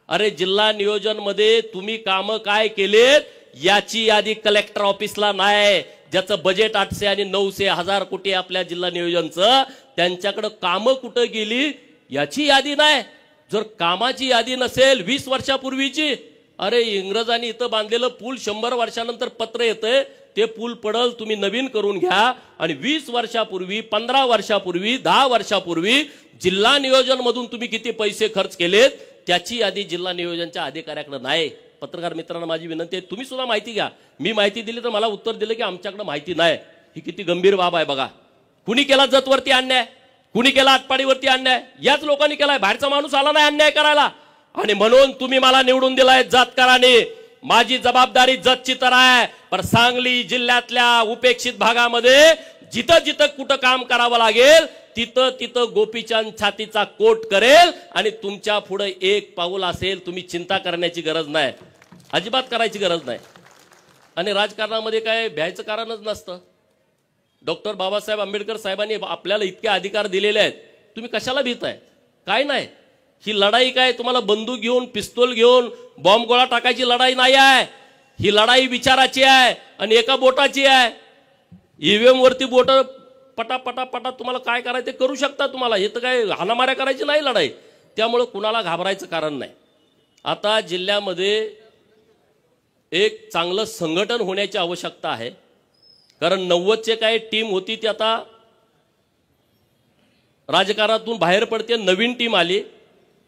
अरे जिल्हा नियोजन मध्ये तुम्ही काम काय केलेत याची यादी कलेक्टर ऑफिसला नाही, ज्याचं बजेट 800 आणि 900 हजार कोटी आपल्या जिल्हा नियोजनचं, त्यांच्याकडे कामं कुठं गेली याची यादी नाही। जर कामाची यादी नसेल 20 वर्षापूर्वीची, अरे इंग्रजांनी इथं बांधलेलं पूल 100 वर्षानंतर पत्र येतंय, ते पूल पडल तुम्ही नवीन करून घ्या। आणि 20 वर्षापूर्वी 15 वर्षापूर्वी 10 वर्षापूर्वी जिल्हा नियोजन मधून तुम्ही किती पैसे खर्च केलेत त्याची यादी जिल्हा नियोजनच्या अधिकाऱ्याकडे नाही। पत्रकार मित्रांना माझी विनंती आहे, तुम्ही सुद्धा माहिती घ्या। मी माहिती दिली तर मला उत्तर दिलं की आमच्याकडे माहिती नाही। ही किती गंभीर बाब आहे बघा। कुणी केला जतवरती अन्याय, कुणी केला आटपाडीवरती अन्याय, याच लोकांनी केलाय। बाहेरचा माणूस आला नाही अन्याय करायला, आणि म्हणून तुम्ही मला निवडून दिलाय जातकरांनी। माझी जबाबदारी जतची तर आहे, पण सांगली जिल्ह्यातल्या उपेक्षित भागामध्ये जिथं जिथं कुठं काम करावं लागेल तिथं तिथं गोपीचंद छातीचा कोट करेल आणि तुमच्या पुढे एक पाऊल असेल। तुम्ही चिंता करण्याची गरज नाही, अजिबात करायची गरज नाही। आणि राजकारणामध्ये काय भ्यायचं कारणच नसतं। डॉक्टर बाबासाहेब आंबेडकर साहेबांनी आपल्याला इतके अधिकार दिलेले आहेत, तुम्ही कशाला भीताय? काय नाही, ही लढाई काय तुम्हाला बंदूक घेऊन पिस्तूल घेऊन बॉम्ब गोळा टाकायची लढाई नाही आहे। ही लढाई विचाराची आहे आणि एका बोटाची आहे। ईव्हीएम वरती बोट पटा पटा पटा तुम्हाला काय करायचं ते करू शकता तुम्हाला, हे तर काय हाणामाऱ्या करायची नाही लढाई। त्यामुळे कुणाला घाबरायचं कारण नाही। आता जिल्ह्यामध्ये एक चांगलं संघटन होण्याची आवश्यकता आहे, कारण 90चे काय टीम होती ती आता राजकारणातून बाहेर पडते, नवीन टीम आली।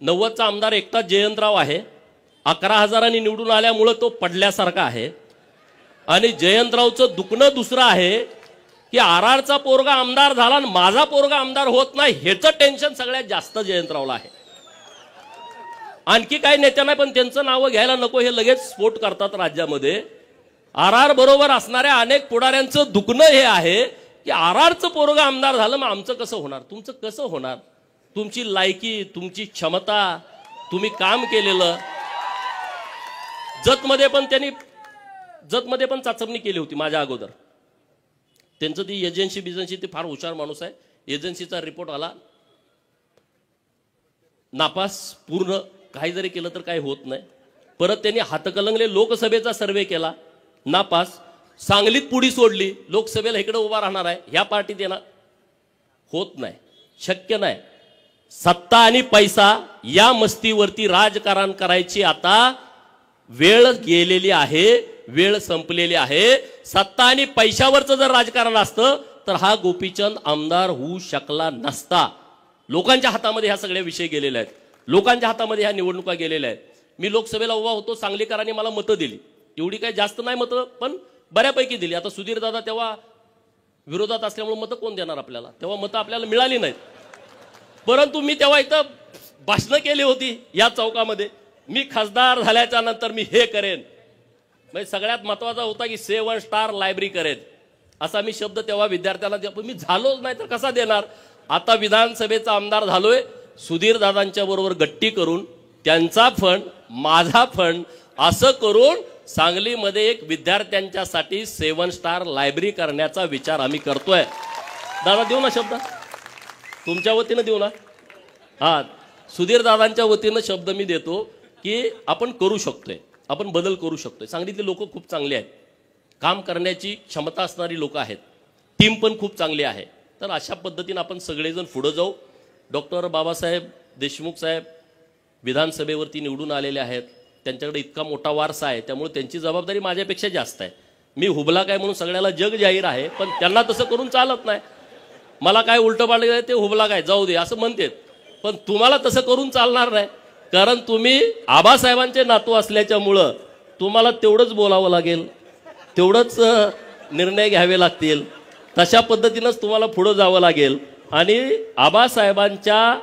90चा आमदार एकटाच जयंतराव आहे, 11,000 निवडून आल्यामुळे तो पडल्यासारखा आहे। आणि जयंतरावचं दुखणं दुसरं आहे की आरआरचा पोरगा आमदार झाला आणि माझा पोरगा आमदार होत नाही, ह्याचं टेन्शन सगळ्यात जास्त जयंतरावला आहे। आणखी काही नेत्यांना पण त्यांचं नाव घ्यायला नको, हे लगेच स्फोट करतात राज्यामध्ये। आरआर बरोबर असणाऱ्या अनेक पुढाऱ्यांचं दुखणं हे आहे की आरआरचं पोरगा आमदार झालं, मग आमचं कसं होणार, तुमचं कसं होणार? तुमची लायकी, तुमची क्षमता, तुम्ही काम केलेलं। जतमध्ये पण चाचपणी केली होती माझ्या अगोदर। त्यांचं ती एजन्सी ते फार हुशार माणूस आहे, एजन्सीचा रिपोर्ट आला नापास पूर्ण, काही जरी केलं तर काही होत नाही। परत त्यांनी हातकलंगले लोकसभेचा सर्वे केला, नापास। सांगलीत पुढी सोडली, लोकसभेला इकडे उभा राहणार आहे, ह्या पार्टीत येणार, होत नाही, शक्य नाही। सत्ता आणि पैसा या मस्तीवरती राजकारण करायची आता वेळ गेलेली आहे, वेळ संपलेली आहे। सत्ता आणि पैशावरचं जर राजकारण असतं तर हा गोपीचंद आमदार होऊ शकला नसता। लोकांच्या हातामध्ये ह्या सगळे विषय गेलेले आहेत, लोकांच्या हातामध्ये ह्या निवडणुका गेलेल्या आहेत। मी लोकसभेला उभा होतो, सांगलीकरांनी मला मतं दिली, एवढी काही जास्त नाही मतं पण बऱ्यापैकी दिली। आता सुधीर दादा तेव्हा विरोधात असल्यामुळे मतं कोण देणार आपल्याला, तेव्हा मतं आपल्याला मिळाली नाहीत। परंतु मी तेव्हा इथं भाषणं केली होती या चौकामध्ये, मी खासदार झाल्याच्या नंतर मी हे करेन, म्हणजे सगळ्यात महत्वाचा होता की 7 स्टार लायब्ररी करेन, असा मी शब्द तेव्हा विद्यार्थ्यांना दिला। पण मी झालोच नाही तर कसा देणार? आता विधानसभेचा आमदार झालोय, सुधीर दादांच्या बरोबर गट्टी करून त्यांचा फंड माझा फंड असं करून सांगलीमध्ये एक विद्यार्थ्यांच्यासाठी 7 स्टार लायब्ररी करण्याचा विचार आम्ही करतोय। दादा देऊ ना शब्द, तुमच्या वतीनं देऊ ना? हा, सुधीर दादांच्या वतीनं शब्द मी देतो की आपण करू शकतोय, आपण बदल करू शकतोय। सांगलीतले लोक खूप चांगले आहेत, काम करण्याची क्षमता असणारी लोक आहेत, टीम पण खूप चांगली आहे। तर अशा पद्धतीने आपण सगळेजण पुढे जाऊ। डॉक्टर बाबासाहेब देशमुख साहेब विधानसभेवरती निवडून आलेले आहेत, त्यांच्याकडे इतका मोठा वारसा आहे, त्यामुळे त्यांची जबाबदारी माझ्यापेक्षा जास्त आहे। मी हुबला काय म्हणून सगळ्याला जग जाहीर आहे, पण त्यांना तसं करून चालत नाही। मला काय उलटं पालटं ते हुबला काय जाऊ दे असं म्हणतात, पण तुम्हाला तसं करून चालणार नाही, कारण तुम्ही आबासाहेबांचे नातू असल्याच्यामुळं तुम्हाला तेवढंच बोलावं लागेल, तेवढंच निर्णय घ्यावे लागतील, तशा पद्धतीनंच तुम्हाला पुढे जावं लागेल। आणि आबासाहेबांच्या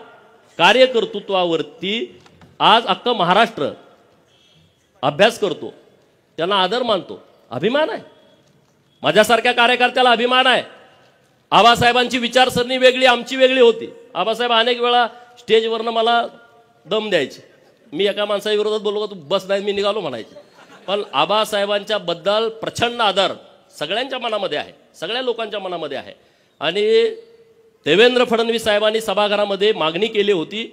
कार्यकर्तृत्वावरती आज अख्खा महाराष्ट्र अभ्यास करतो, त्यांना आदर मानतो, अभिमान आहे। माझ्यासारख्या कार्यकर्त्याला अभिमान आहे। आबासाहेबांची विचारसरणी वेगळी, आमची वेगळी होती। आबासाहेब अनेक वेळा स्टेजवरनं मला दम द्यायचे, मी एका माणसाविरोधात बोललो का तू बस नाही मी निघालो म्हणायचे. पण आबासाहेबांच्या बद्दल प्रचंड आदर सगळ्यांच्या मनामध्ये आहे, सगळ्या लोकांच्या मनामध्ये आहे. आणि देवेंद्र फडणवीस साहेबांनी सभागृहामध्ये मागणी केली होती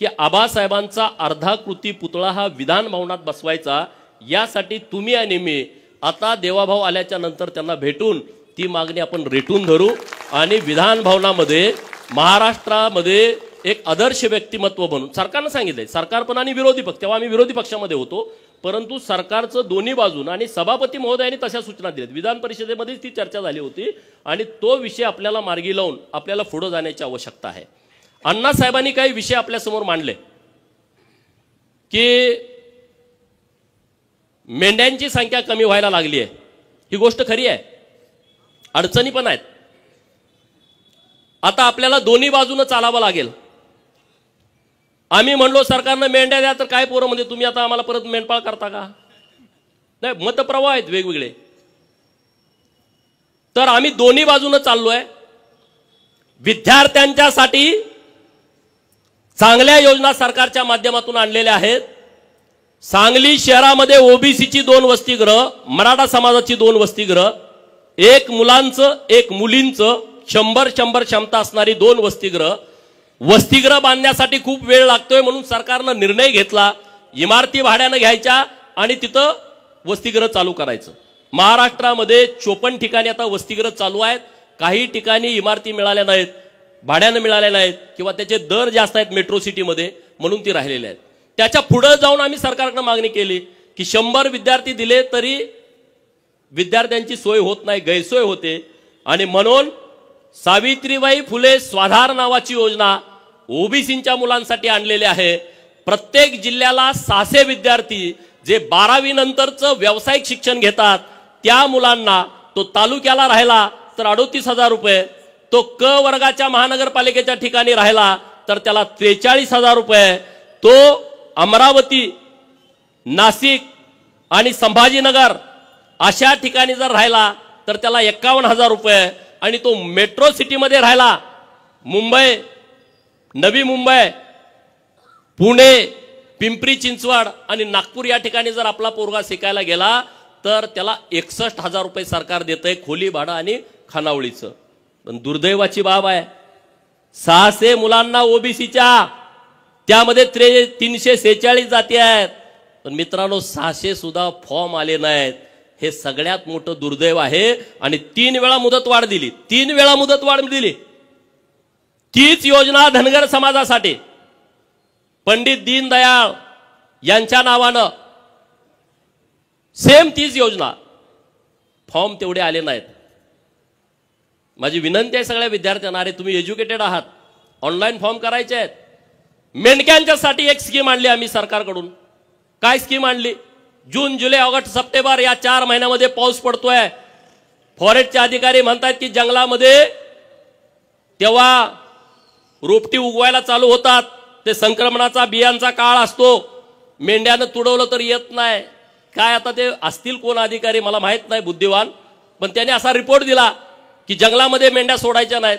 की आबासाहेबांचा अर्धा कृती पुतळा हा विधान भवनात बसवायचा. यासाठी तुम्ही आणि मी आता देवाभाऊ आल्याच्या नंतर त्यांना भेटून ती मागणी आपण रेटून धरू आणि विधान भवनामध्ये महाराष्ट्रामध्ये एक आदर्श व्यक्तिमत्व बनून, सरकारनं सांगितलंय, सरकार पण आणि विरोधी पक्ष, तेव्हा आम्ही विरोधी पक्षामध्ये होतो, परंतु सरकारचं दोन्ही बाजून आणि सभापती महोदयांनी तशा सूचना दिल्यात. विधान परिषदेमध्येच ती चर्चा झाली होती आणि तो विषय आपल्याला मार्गी लावून आपल्याला पुढे जाण्याची आवश्यकता आहे. अण्णासाहेबांनी काही विषय आपल्यासमोर मांडले की मेंढ्यांची संख्या कमी व्हायला लागली आहे. ही गोष्ट खरी आहे, अडचणी पण आहेत. आता आपल्याला दोन्ही बाजूने चालावं लागेल. आम्ही म्हणलो सरकारनं मेंढ्या द्या, तर काय पोरं म्हणजे तुम्ही आता आम्हाला परत मेंढपाळ करता का? नाही, मतप्रवाह आहेत वेगवेगळे. तर आम्ही दोन्ही बाजूने चाललोय. विद्यार्थ्यांच्यासाठी चांगल्या योजना सरकारच्या माध्यमातून आणलेल्या आहेत. सांगली शहरामध्ये ओबीसीची 2 वसतिगृह, मराठा समाजाची 2 वसतिगृह, एक मुलांचं एक मुलींचं 100 क्षमता असणारी 2 वसतिगृह. वसतिगृह बांधण्यासाठी खूप वेळ लागतोय म्हणून सरकारनं निर्णय घेतला इमारती भाड्यानं घ्यायच्या आणि तिथं वसतिगृह चालू करायचं. महाराष्ट्रामध्ये 54 ठिकाणी आता वसतिगृह चालू आहेत. काही ठिकाणी इमारती मिळाल्या नाहीत, भाड्यानं मिळाल्या नाहीत किंवा त्याचे दर जास्त आहेत मेट्रो सिटीमध्ये म्हणून ती राहिलेले आहेत. त्याच्या पुढे जाऊन आम्ही सरकारकडे मागणी केली की 100 विद्यार्थी दिले तरी विद्यार्थ्यांची सोय होत नाही, गैरसोय होते. आणि म्हणून सावित्रीबाई फुले स्वाधार नावाची योजना ओबीसींच्या मुलांसाठी आणलेली आहे. प्रत्येक जिल्ह्याला 600 विद्यार्थी जे 12वी नंतरचं व्यावसायिक शिक्षण घेतात त्या मुलांना, तो तालुक्याला राहिला तर 38,000 रुपये, तो क वर्गाच्या महानगरपालिकेच्या ठिकाणी राहिला तर त्याला 43,000 रुपये, तो अमरावती, नाशिक आणि संभाजीनगर अशा ठिकाणी जर राहिला तर त्याला 51,000 रुपये, आणि तो मेट्रो सिटीमध्ये राहिला, मुंबई, नवी मुंबई, पुणे, पिंपरी चिंचवड आणि नागपूर या ठिकाणी जर आपला पोरगा शिकायला गेला तर त्याला 61,000 रुपये सरकार देतंय खोली भाडं आणि खानावळीचं. पण दुर्दैवाची बाब आहे, 600 मुलांना ओबीसीच्या, त्यामध्ये 346 जाती आहेत. पण मित्रांनो 600 सुद्धा फॉर्म आले नाहीत. हे सगळ्यात मोठं दुर्दैव आहे. आणि 3 वेळा मुदतवाढ दिली, 3 वेळा मुदतवाढ दिली. तीच योजना धनगर समाजासाठी पंडित दीनदयाळ यांच्या नावानं सेम तीच योजना, फॉर्म तेवढे आले नाहीत. माझी विनंती आहे सगळ्या विद्यार्थ्यांना, अरे तुम्ही एज्युकेटेड आहात, ऑनलाईन फॉर्म करायचे आहेत. मेंढक्यांच्यासाठी एक स्कीम आणली आम्ही सरकारकडून. काय स्कीम आणली? जून, जुलै, ऑगस्ट, सप्टेंबर या 4 महिन्यामध्ये पाऊस पडतोय. फॉरेस्टचे अधिकारी म्हणतात की जंगलामध्ये तेव्हा रोपटी उगवायला चालू होतात, ते संक्रमणाचा बियांचा काळ असतो, मेंढ्यानं तुडवलं तर येत नाही. काय आता ते असतील कोण अधिकारी मला माहित नाही, बुद्धिवान, पण त्याने असा रिपोर्ट दिला की जंगलामध्ये मेंढ्या सोडायच्या नाहीत.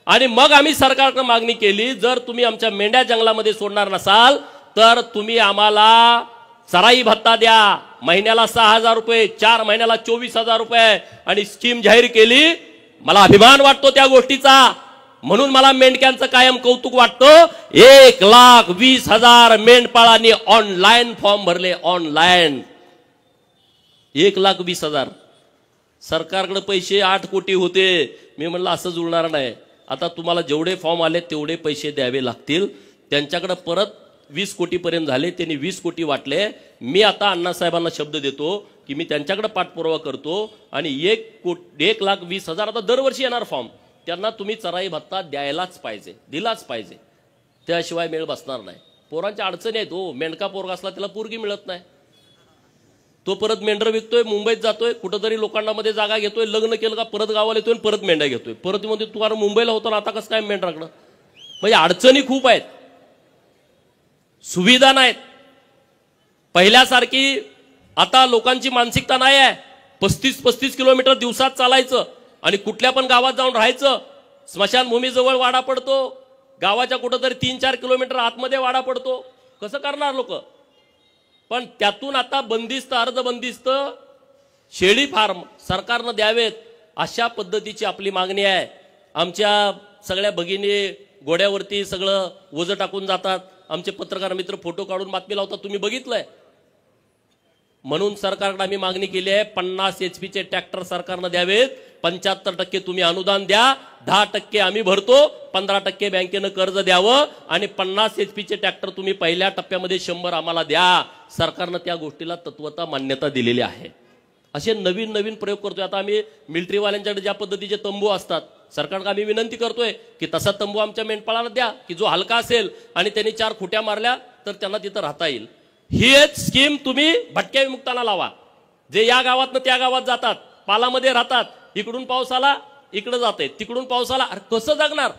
आणि मग आम्ही सरकारकडे मागणी केली, जर तुम्ही आमच्या मेंढ्या जंगलामध्ये सोडणार नसाल तर तुम्ही आम्हाला चराई भत्ता द्या, महिन्याला 6,000 रुपये, 4 महिन्याला 24,000 रुपये, आणि स्कीम जाहीर केली. मला अभिमान वाटतो त्या गोष्टीचा, म्हणून मला मेंढक्यांचं कायम कौतुक वाटतं. 1,20,000 मेंढपाळांनी ऑनलाईन फॉर्म भरले, ऑनलाईन 1,20,000. सरकारकडे पैसे 8 कोटी होते. मी म्हणलं असं जुळणार नाही, आता तुम्हाला जेवढे फॉर्म आले तेवढे पैसे द्यावे लागतील. त्यांच्याकडे परत 20 कोटीपर्यंत झाले, त्यांनी 20 कोटी वाटले. मी आता अण्णासाहेबांना शब्द देतो की मी त्यांच्याकडे पाठपुरावा करतो आणि 1,20,000 आता दरवर्षी येणार फॉर्म, त्यांना तुम्ही चराई भत्ता द्यायलाच पाहिजे, दिलाच पाहिजे, त्याशिवाय मेळ बसणार नाही. पोरांच्या अडचणी आहेत हो. मेंढका पोरगा असला त्याला पोरगी मिळत नाही, तो परत मेंढर विकतोय, मुंबईत जातोय, कुठंतरी लोकांमध्ये जागा घेतोय, लग्न केलं का परत गावाला येतोय, परत मेंढ्या घेतोय, परत मध्ये तू अरे मुंबईला होतो ना आता कसं काय मेंढराकडं. म्हणजे अडचणी खूप आहेत, सुविधा नाहीत. पहिल्यासारखी आता लोकांची मानसिकता नाही आहे. 35 किलोमीटर दिवसात चालायचं आणि कुठल्या पण गावात जाऊन राहायचं. स्मशानभूमीजवळ वाडा पडतो, गावाच्या कुठंतरी 3-4 किलोमीटर आतमध्ये वाडा पडतो. कसं करणार लोक? पण त्यातून आता बंदिस्त अर्धबंदिस्त शेळी फार्म सरकारनं द्यावेत अशा पद्धतीची आपली मागणी आहे. आमच्या सगळ्या भगिनी गोड्यावरती सगळं ओझं टाकून जातात. आमचे पत्रकार मित्र फोटो काढून बातमी लावतात, तुम्ही बघितलंय. म्हणून सरकारकडे आम्ही मागणी केली आहे 50 HP चे ट्रॅक्टर सरकारनं द्यावेत. 75% तुम्ही अनुदान द्या, 10% आम्ही भरतो, 15% बँकेनं कर्ज द्यावं आणि 50 HP चे ट्रॅक्टर तुम्ही पहिल्या टप्प्यामध्ये 100 आम्हाला द्या. सरकारनं त्या गोष्टीला तत्वता मान्यता दिलेली आहे. असे नवीन नवीन प्रयोग करतोय. आता आम्ही मिलिटरीवाल्यांच्याकडे ज्या पद्धतीचे तंबू असतात, सरकारला आम्ही विनंती करतोय की तसा तंबू आमच्या मेंढपाळाला द्या की जो हलका असेल आणि त्यांनी 4 खुट्या मारल्या तर त्यांना तिथं राहता येईल. ही एक स्कीम तुम्ही भटक्या विमुक्तांना लावा, जे या गावातनं त्या गावात जातात, पालामध्ये राहतात. इकडून पाऊस आला इकडे जाते, तिकडून पाऊस आला, अरे कसं जगणार?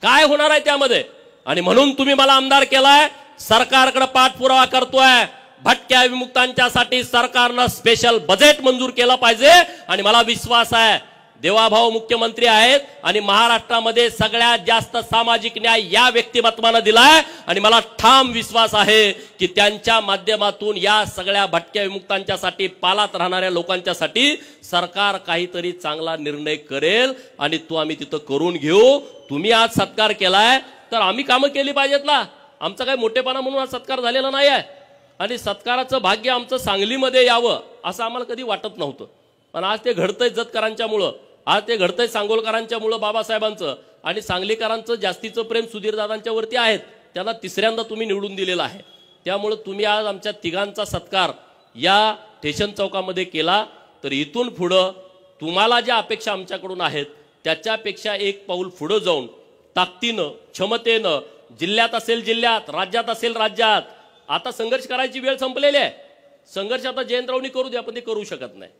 काय होणार आहे त्यामध्ये? आणि म्हणून तुम्ही मला आमदार केलाय, सरकारकडे पाठपुरावा करतोय. भटक्या विमुक्तांच्यासाठी सरकारनं स्पेशल बजेट मंजूर केलं पाहिजे. आणि मला विश्वास आहे देवाभाऊ मुख्यमंत्री आहेत आणि महाराष्ट्रामध्ये सगळ्यात जास्त सामाजिक न्याय या व्यक्तिमत्वानं दिलाय. आणि मला ठाम विश्वास आहे की त्यांच्या माध्यमातून या सगळ्या भटक्या विमुक्तांच्यासाठी, पालात राहणाऱ्या लोकांच्यासाठी सरकार काहीतरी चांगला निर्णय करेल आणि तो आम्ही तिथं करून घेऊ. तुम्ही आज सत्कार केलाय तर आम्ही कामं केली पाहिजेत ना. आमचा काही मोठेपणा म्हणून आज सत्कार झालेला नाही आहे आणि सत्काराचं भाग्य आमचं सांगलीमध्ये यावं असं आम्हाला कधी वाटत नव्हतं. पण आज ते घडतंय जतकरांच्यामुळं, आज ते घडतंय सांगोलकरांच्यामुळं, बाबासाहेबांचं आणि सांगलीकरांचं जास्तीचं प्रेम सुधीरदादांच्या वरती आहेत. त्यांना तिसऱ्यांदा तुम्ही निवडून दिलेला आहे. त्यामुळे तुम्ही आज आमच्या तिघांचा सत्कार या स्टेशन चौकामध्ये केला. तर इथून पुढं तुम्हाला ज्या अपेक्षा आमच्याकडून आहेत त्याच्यापेक्षा एक पाऊल पुढं जाऊन ताकदीनं, क्षमतेनं, जिल्ह्यात असेल जिल्ह्यात, राज्यात असेल राज्यात, आता संघर्ष करायची वेळ संपलेली आहे. संघर्ष आता जयंतरावनी करू द्या, पण ते करू शकत नाही.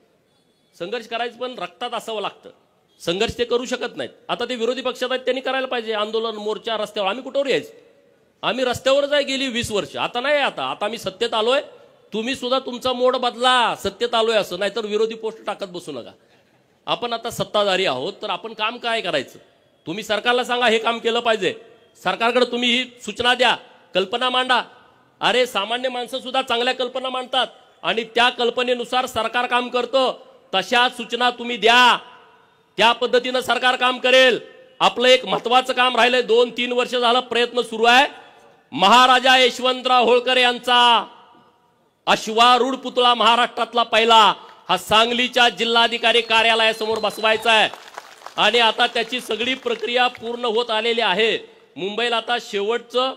संघर्ष करायचं पण रक्तात असावं लागतं. संघर्ष ते करू शकत नाहीत. आता ते विरोधी पक्षात आहेत, त्यांनी करायला पाहिजे आंदोलन, मोर्चा, रस्त्यावर. आम्ही कुठवर यायचं? आम्ही रस्त्यावरच आहे गेली 20 वर्ष. आता नाही, आता आम्ही सत्तेत आलोय. तुम्ही सुद्धा तुमचा मोड बदला. सत्तेत आलोय असं नाही तर विरोधी पोस्ट टाकत बसू नका. आपण आता सत्ताधारी आहोत तर आपण काम काय करायचं? तुम्ही सरकारला सांगा हे काम केलं पाहिजे. सरकारकडे तुम्ही ही सूचना द्या, कल्पना मांडा. अरे सामान्य माणसं सुद्धा चांगल्या कल्पना मांडतात आणि त्या कल्पनेनुसार सरकार काम करतं. तशा सूचना तुम्ही द्या, त्या पद्धतीनं सरकार काम करेल. आपलं एक महत्वाचं काम राहिलंय, 2-3 वर्ष झालं प्रयत्न सुरू आहे. महाराजा यशवंतराव होळकर यांचा अश्वारूढ पुतळा महाराष्ट्रातला पहिला हा सांगलीच्या जिल्हाधिकारी कार्यालयासमोर बसवायचा आहे आणि आता त्याची सगळी प्रक्रिया पूर्ण होत आलेली आहे. मुंबईला आता शेवटचं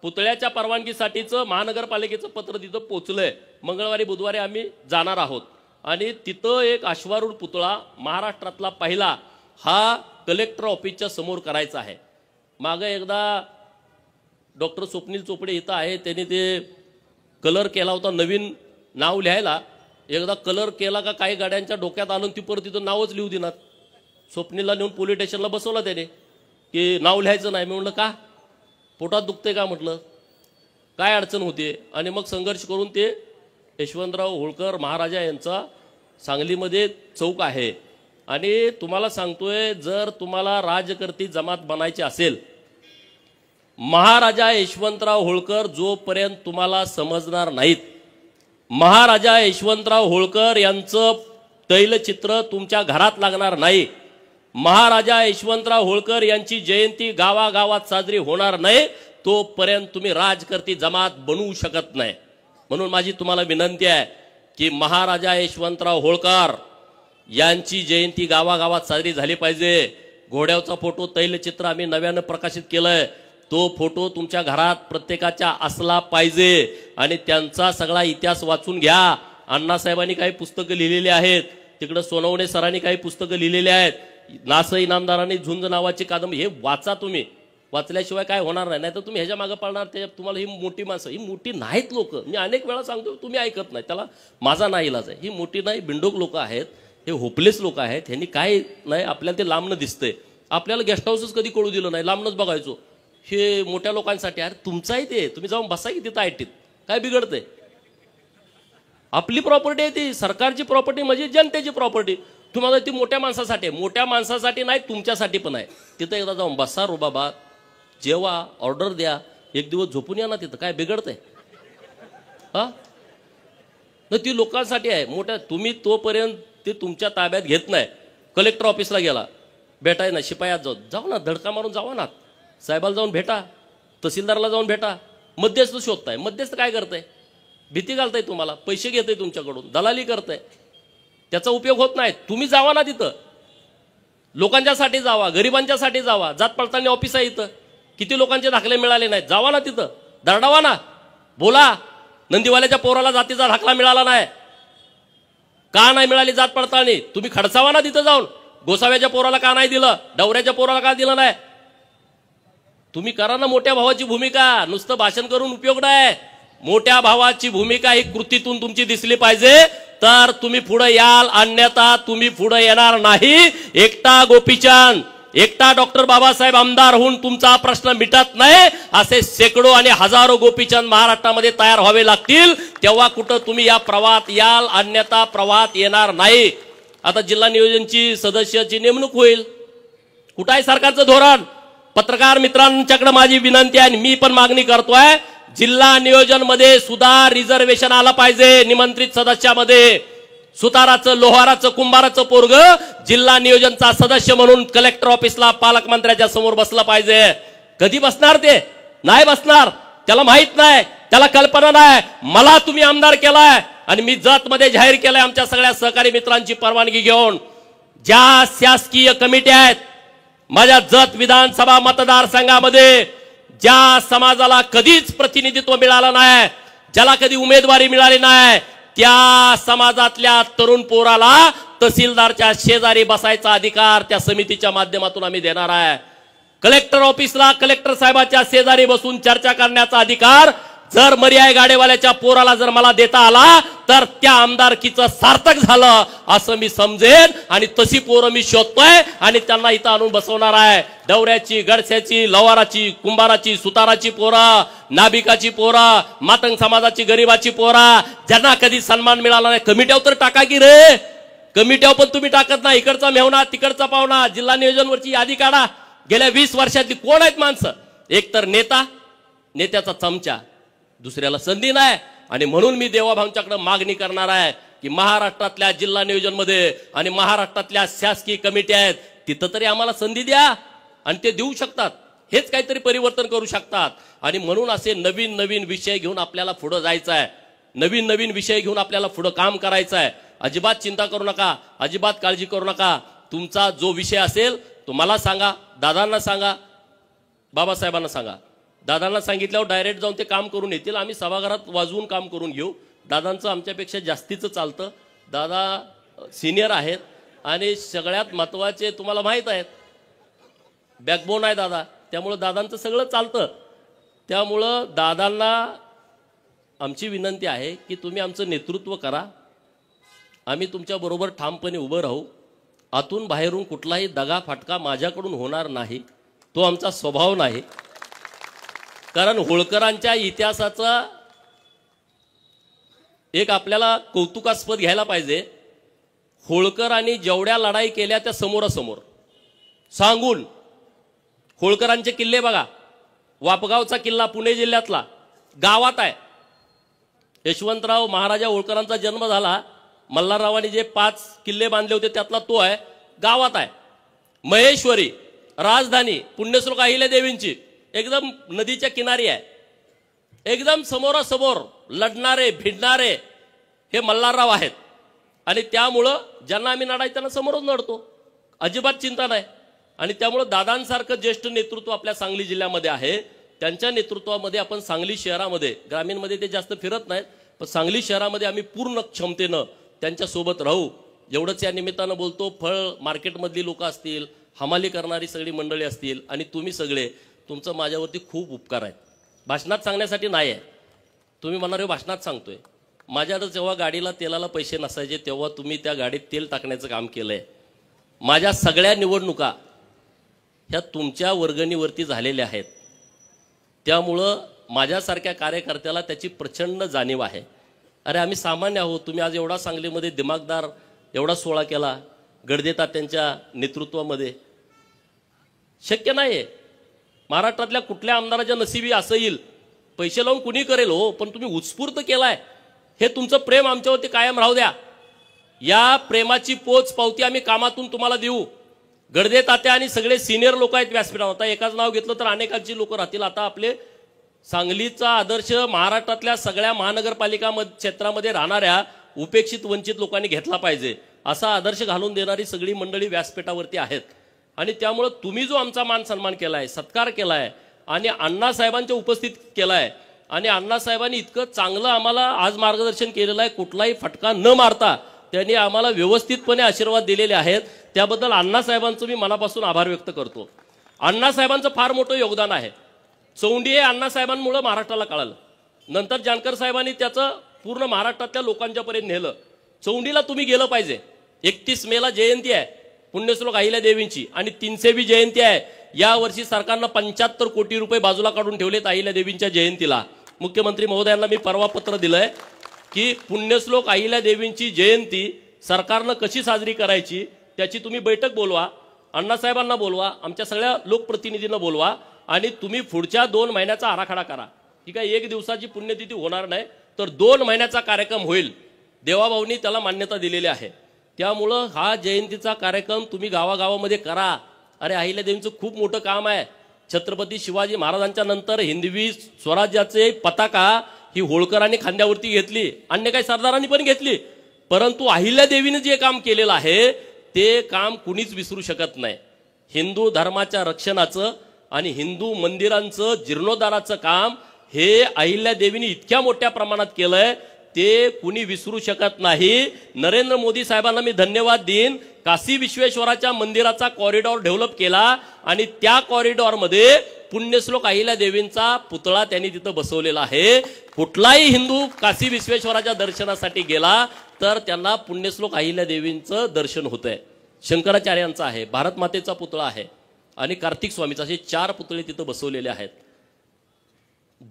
पुतळ्याच्या परवानगीसाठीचं महानगरपालिकेचं पत्र तिथं पोहोचलंय. मंगळवारी बुधवारी आम्ही जाणार आहोत आणि तिथं एक अश्वारूढ पुतळा महाराष्ट्रातला पहिला हा कलेक्टर ऑफिसच्या समोर करायचा आहे. मागं एकदा डॉक्टर स्वप्नील चोपडे इथं आहे, त्यांनी ते कलर केला होता नवीन नाव लिहायला. एकदा कलर केला का काही गाड्यांच्या डोक्यात आणून ती परत तिथं नावच लिहू देणार. स्वप्नीलला नेऊन पोलीस स्टेशनला बसवलं त्याने की नाव लिहायचं नाही. मी म्हटलं का? पोटात दुखते का म्हटलं, काय अडचण होते? आणि मग संघर्ष करून ते यशवंतराव होळकर महाराजा यांचा सांगलीमध्ये चौक आहे. आणि तुम्हाला सांगतोय, जर तुम्हाला राजकर्ती जमात बनायची असेल, महाराजा यशवंतराव होळकर जोपर्यंत तुम्हाला समजणार नाहीत, महाराजा यशवंतराव होळकर यांचं तैलचित्र तुमच्या घरात लागणार नाही, महाराजा यशवंतराव होळकर यांची जयंती गावागावात साजरी होणार नाही, तोपर्यंत तुम्ही राजकर्ती जमात बनवू शकत नाही. म्हणून माझी तुम्हाला विनंती आहे की महाराजा यशवंतराव होळकर यांची जयंती गावागावात साजरी झाली पाहिजे. घोड्याचा फोटो तैलचित्र आम्ही नव्यानं प्रकाशित केलंय, तो फोटो तुमच्या घरात प्रत्येकाच्या असला पाहिजे. आणि त्यांचा सगळा इतिहास वाचून घ्या. अण्णासाहेबांनी काही पुस्तकं लिहिलेली आहेत, तिकडं सोनवणे सरांनी काही पुस्तकं लिहिलेली आहेत, नास इनामदारांनी झुंज नावाची कादंबरी, हे वाचा तुम्ही. वाचल्याशिवाय काय होणार नाही. नाही तर तुम्ही ह्याच्या मागे पडणार. ते तुम्हाला ही मोठी माणसं, ही मोठी नाहीत लोक. मी अनेक वेळा सांगतो, तुम्ही ऐकत नाही, त्याला माझा नाही इलाज आहे. ही मोठी नाही, बिंडोक लोक आहेत, हे होपलेस लोक आहेत. ह्यांनी काय नाही, आपल्याला ते लांबनं दिसतंय. आपल्याला गेस्ट हाऊसच कधी कळू दिलं नाही, लांबनच बघायचो. हे मोठ्या लोकांसाठी. अरे तुमचाही ते, तुम्ही जाऊन बसा की तिथं आयटीत, काय बिघडतंय? आपली प्रॉपर्टी आहे ती, सरकारची प्रॉपर्टी म्हणजे जनतेची प्रॉपर्टी. तुम्हाला ती मोठ्या माणसासाठी आहे, मोठ्या माणसासाठी नाही, तुमच्यासाठी पण आहे. तिथं एकदा जाऊन बसा रो बाबा, जेवा, ऑर्डर द्या, एक दिवस झोपून या ना तिथं, काय बिघडतंय? हा न ती लोकांसाठी आहे मोठ्या. तुम्ही तोपर्यंत ते तुमच्या ताब्यात घेत नाही. कलेक्टर ऑफिसला गेला, भेटाय ना शिपायात जाऊ ना, धडका मारून जावा ना, साहेबाला जाऊन भेटा, तहसीलदारला जाऊन भेटा. मध्यस्थ शोधताय, मध्यस्थ काय करताय? भीती घालताय तुम्हाला, पैसे घेताय तुमच्याकडून, दलाली करताय, त्याचा उपयोग होत नाही. तुम्ही जावा ना तिथं, लोकांच्यासाठी जावा, गरिबांच्यासाठी जावा. जात पडताळणी ऑफिस आहे इथं, किती लोकांचे दाखले मिळाले नाहीत, जावा ना तिथं, दरडावा ना, बोला. नंदीवाल्याच्या पोराला जातीचा दाखला मिळाला नाही, का नाही मिळाली जात पडताळणी? तुम्ही खडसावा ना तिथं जाऊन. गोसाव्याच्या पोराला का नाही दिलं, डवऱ्याच्या पोराला का दिलं नाही? तुम्ही करा ना मोठ्या भावाची भूमिका. नुसतं भाषण करून उपयोग नाही. मोठ्या भावाची भूमिका ही कृतीतून तुमची दिसली पाहिजे, तर तुम्ही पुढे याल, अन्यथा तुम्ही पुढे येणार नाही. एकटा गोपीचंद, एकटा डॉक्टर बाबासाहेब आमदार होऊन तुमचा प्रश्न मिटत नाही. असे शेकडो आणि हजारो गोपीचंद महाराष्ट्रामध्ये तयार व्हावे लागतील, तेव्हा कुठं तुम्ही या प्रवाहात याल, अन्यथा प्रवाहात येणार नाही. आता जिल्हा नियोजनची सदस्याची नेमणूक होईल. कुठं आहे सरकारचं धोरण? पत्रकार मित्रांच्याकडे माझी विनंती आहे, मी पण मागणी करतोय, जिल्हा नियोजन मध्ये सुद्धा रिझर्वेशन आलं पाहिजे. निमंत्रित सदस्यामध्ये सुताराचं, लोहाराचं, कुंभाराचं पोरग जिल्हा नियोजनचा सदस्य म्हणून कलेक्टर ऑफिसला पालकमंत्र्याच्या समोर बसलं पाहिजे. कधी बसणार? ते नाही बसणार. त्याला माहित नाही, त्याला कल्पना नाही. मला तुम्ही आमदार केलाय आणि मी जत मध्ये जाहीर केलंय आमच्या सगळ्या सहकारी मित्रांची परवानगी घेऊन, ज्या शासकीय कमिट्या आहेत माझ्या जत विधानसभा मतदारसंघामध्ये, ज्या समाजाला कधीच प्रतिनिधित्व मिळालं नाही, ज्याला कधी उमेदवारी मिळाली नाही, त्या समाजातल्या तरुण पोराला तहसीलदारच्या शेजारी बसायचा अधिकार त्या समितीच्या माध्यमातून आम्ही देणार आहे. कलेक्टर ऑफिसला कलेक्टर साहेबाच्या शेजारी बसून चर्चा करण्याचा अधिकार जर मर्याय गाडेवाल्याच्या पोराला जर मला देता आला, तर त्या आमदारकीचं सार्थक झालं असं मी समजेन. आणि तशी पोरं मी शोधतोय आणि त्यांना इथं आणून बसवणार आहे. डवऱ्याची, गडस्याची, लवाराची, कुंभाराची, सुताराची पोरं, नाभिकाची पोरं, मातंग समाजाची, गरीबाची पोरं, ज्यांना कधी सन्मान मिळाला नाही. कमिट्यावर तर टाका की रे, कमिट्यावर पण तुम्ही टाकत नाही. इकडचा मेहना, तिकडचा पाहुणा. जिल्हा नियोजनवरची यादी काढा. गेल्या 20 वर्षातली कोण आहेत माणसं? एक तर नेता, नेत्याचा चमचा, दुसऱ्याला संधी नाही. आणि म्हणून मी देवाभाऊंच्याकडे मागणी करणार आहे की महाराष्ट्रातल्या जिल्हा नियोजन मध्ये आणि महाराष्ट्रातल्या शासकीय कमिटी आहेत, तिथं तरी आम्हाला संधी द्या. आणि ते देऊ शकतात, हेच काहीतरी परिवर्तन करू शकतात. आणि म्हणून असे नवीन नवीन विषय घेऊन आपल्याला पुढे जायचं आहे, नवीन नवीन विषय घेऊन आपल्याला पुढे काम करायचं आहे. अजिबात चिंता करू नका, अजिबात काळजी करू नका. तुमचा जो विषय असेल तो मला सांगा, दादांना सांगा, बाबासाहेबांना सांगा. दादांना सांगितल्यावर डायरेक्ट जाऊन ते काम करून येतील. आम्ही सभागृहात वाजवून काम करून घेऊ. दादांचं आमच्यापेक्षा जास्तीचं चालतं. दादा सिनियर आहेत आणि सगळ्यात महत्त्वाचे तुम्हाला माहीत आहेत, बॅकबोन आहे दादा, त्यामुळं दादांचं सगळं चालतं. त्यामुळं दादांना आमची विनंती आहे की तुम्ही आमचं नेतृत्व करा, आम्ही तुमच्याबरोबर ठामपणे उभं राहू. आतून बाहेरून कुठलाही दगा फटका माझ्याकडून होणार नाही, तो आमचा स्वभाव नाही. कारण होळकरांच्या इतिहासाचा एक आपल्याला कौतुकास्पद घ्यायला पाहिजे. होळकरांनी जेवढ्या लढाई केल्या त्या समोरासमोर सांगून. होळकरांचे किल्ले बघा, वापगावचा किल्ला पुणे जिल्ह्यातला गावात आहे. यशवंतराव महाराजा होळकरांचा जन्म झाला, मल्हाररावांनी जे 5 किल्ले बांधले होते त्यातला तो आहे, गावात आहे. महेश्वरी राजधानी पुण्यश्लोक अहिल्यादेवींची एकदम नदीच्या किनारी आहे. एकदम समोरासमोर लढणारे भिडणारे हे मल्हारराव आहेत. आणि त्यामुळं ज्यांना आम्ही लढाय त्यांना समोरच लढतो, अजिबात चिंता नाही. आणि त्यामुळं दादांसारखं ज्येष्ठ नेतृत्व आपल्या सांगली जिल्ह्यामध्ये आहे. त्यांच्या नेतृत्वामध्ये आपण सांगली शहरामध्ये, ग्रामीणमध्ये ते जास्त फिरत नाहीत, पण सांगली शहरामध्ये आम्ही पूर्ण क्षमतेनं त्यांच्यासोबत राहू. एवढंच या निमित्तानं बोलतो. फळ मार्केटमधली लोक असतील, हमाली करणारी सगळी मंडळी असतील आणि तुम्ही सगळे, तुमचं माझ्यावरती खूप उपकार आहेत. भाषणात सांगण्यासाठी नाही आहे. तुम्ही म्हणारे भाषणात सांगतोय, माझ्याकडे जेव्हा गाडीला तेलाला पैसे नसायचे तेव्हा तुम्ही त्या गाडीत तेल टाकण्याचं काम केलंय. माझ्या सगळ्या निवडणुका ह्या तुमच्या वर्गणीवरती झालेल्या आहेत. त्यामुळं माझ्यासारख्या कार्यकर्त्याला त्याची प्रचंड जाणीव आहे. अरे आम्ही सामान्य आहोत. तुम्ही आज एवढा सांगलीमध्ये दिमागदार एवढा सोहळा केला गडदे तात्यांच्या नेतृत्वामध्ये, शक्य नाही आहे. महाराष्ट्रातल्या कुठल्या आमदाराच्या नशिबी असं येईल, पैसे लावून कुणी करेल हो, पण तुम्ही उत्स्फूर्त केलाय, हे तुमचं प्रेम आमच्यावरती कायम राहू द्या. या प्रेमाची पोच पावती आम्ही कामातून तुम्हाला देऊ. गडदे तात्या आणि सगळे सिनियर लोक आहेत व्यासपीठावर. आता एकाच नाव घेतलं तर अनेकांची लोक राहतील. आता आपले सांगलीचा आदर्श महाराष्ट्रातल्या सगळ्या महानगरपालिका क्षेत्रामध्ये राहणाऱ्या उपेक्षित वंचित लोकांनी घेतला पाहिजे, असा आदर्श घालून देणारी सगळी मंडळी व्यासपीठावरती आहेत. आणि त्यामुळे तुम्ही जो आमचा मान सन्मान केलाय, सत्कार केलाय आणि अण्णासाहेबांच्या उपस्थित केलाय, आणि अण्णासाहेबांनी इतकं चांगलं आम्हाला आज मार्गदर्शन केलेलं आहे, कुठलाही फटका न मारता त्यांनी आम्हाला व्यवस्थितपणे आशीर्वाद दिलेले आहेत. त्याबद्दल अण्णासाहेबांचं मी मनापासून आभार व्यक्त करतो. अण्णासाहेबांचं फार मोठं योगदान आहे. चौंडी हे अण्णासाहेबांमुळे महाराष्ट्राला कळालं. नंतर जानकर साहेबांनी त्याचं पूर्ण महाराष्ट्रातल्या लोकांच्यापर्यंत नेलं. चौंडीला तुम्ही गेलं पाहिजे. 31 मेला जयंती आहे पुण्यश्लोक अहिल्यादेवींची, आणि 300वी जयंती आहे. यावर्षी सरकारनं 75 कोटी रुपये बाजूला काढून ठेवलेत अहिल्यादेवींच्या जयंतीला. मुख्यमंत्री महोदयांना मी परवा पत्र दिलंय की पुण्यश्लोक अहिल्यादेवींची जयंती सरकारनं कशी साजरी करायची त्याची तुम्ही बैठक बोलवा, अण्णासाहेबांना बोलवा, आमच्या सगळ्या लोकप्रतिनिधींना बोलवा, आणि तुम्ही पुढच्या 2 महिन्याचा आराखडा करा. ठीक आहे, 1 दिवसाची पुण्यतिथी होणार नाही, तर 2 महिन्याचा कार्यक्रम होईल. देवाभाऊंनी त्याला मान्यता दिलेली आहे. त्यामुळं हा जयंतीचा कार्यक्रम तुम्ही गावागावामध्ये करा. अरे अहिल्यादेवींचं खूप मोठं काम आहे. छत्रपती शिवाजी महाराजांच्या नंतर हिंदवी स्वराज्याचे पताका ही होळकरांनी खांद्यावरती घेतली, अन्य काही सरदारांनी पण घेतली, परंतु अहिल्यादेवीने जे काम केलेलं आहे ते काम कुणीच विसरू शकत नाही. हिंदू धर्माच्या रक्षणाचं आणि हिंदू मंदिरांचं जीर्णोद्धाराचं काम हे अहिल्यादेवीने इतक्या मोठ्या प्रमाणात केलंय, ते कुणी विसरू शकत नाही. नरेंद्र मोदी साहेबांना मी धन्यवाद देईन. काशी विश्वेश्वराच्या मंदिराचा कॉरिडॉर डेव्हलप केला आणि त्या कॉरिडॉरमध्ये पुण्यश्लोक अहिल्यादेवींचा पुतळा त्यांनी तिथं बसवलेला आहे. कुठलाही हिंदू काशी विश्वेश्वराच्या दर्शनासाठी गेला तर त्यांना पुण्यश्लोक अहिल्यादेवींचं दर्शन होतंय. शंकराचार्यांचा आहे, भारत मातेचा पुतळा आहे आणि कार्तिक स्वामीचा, असे 4 पुतळे तिथं बसवलेले आहेत.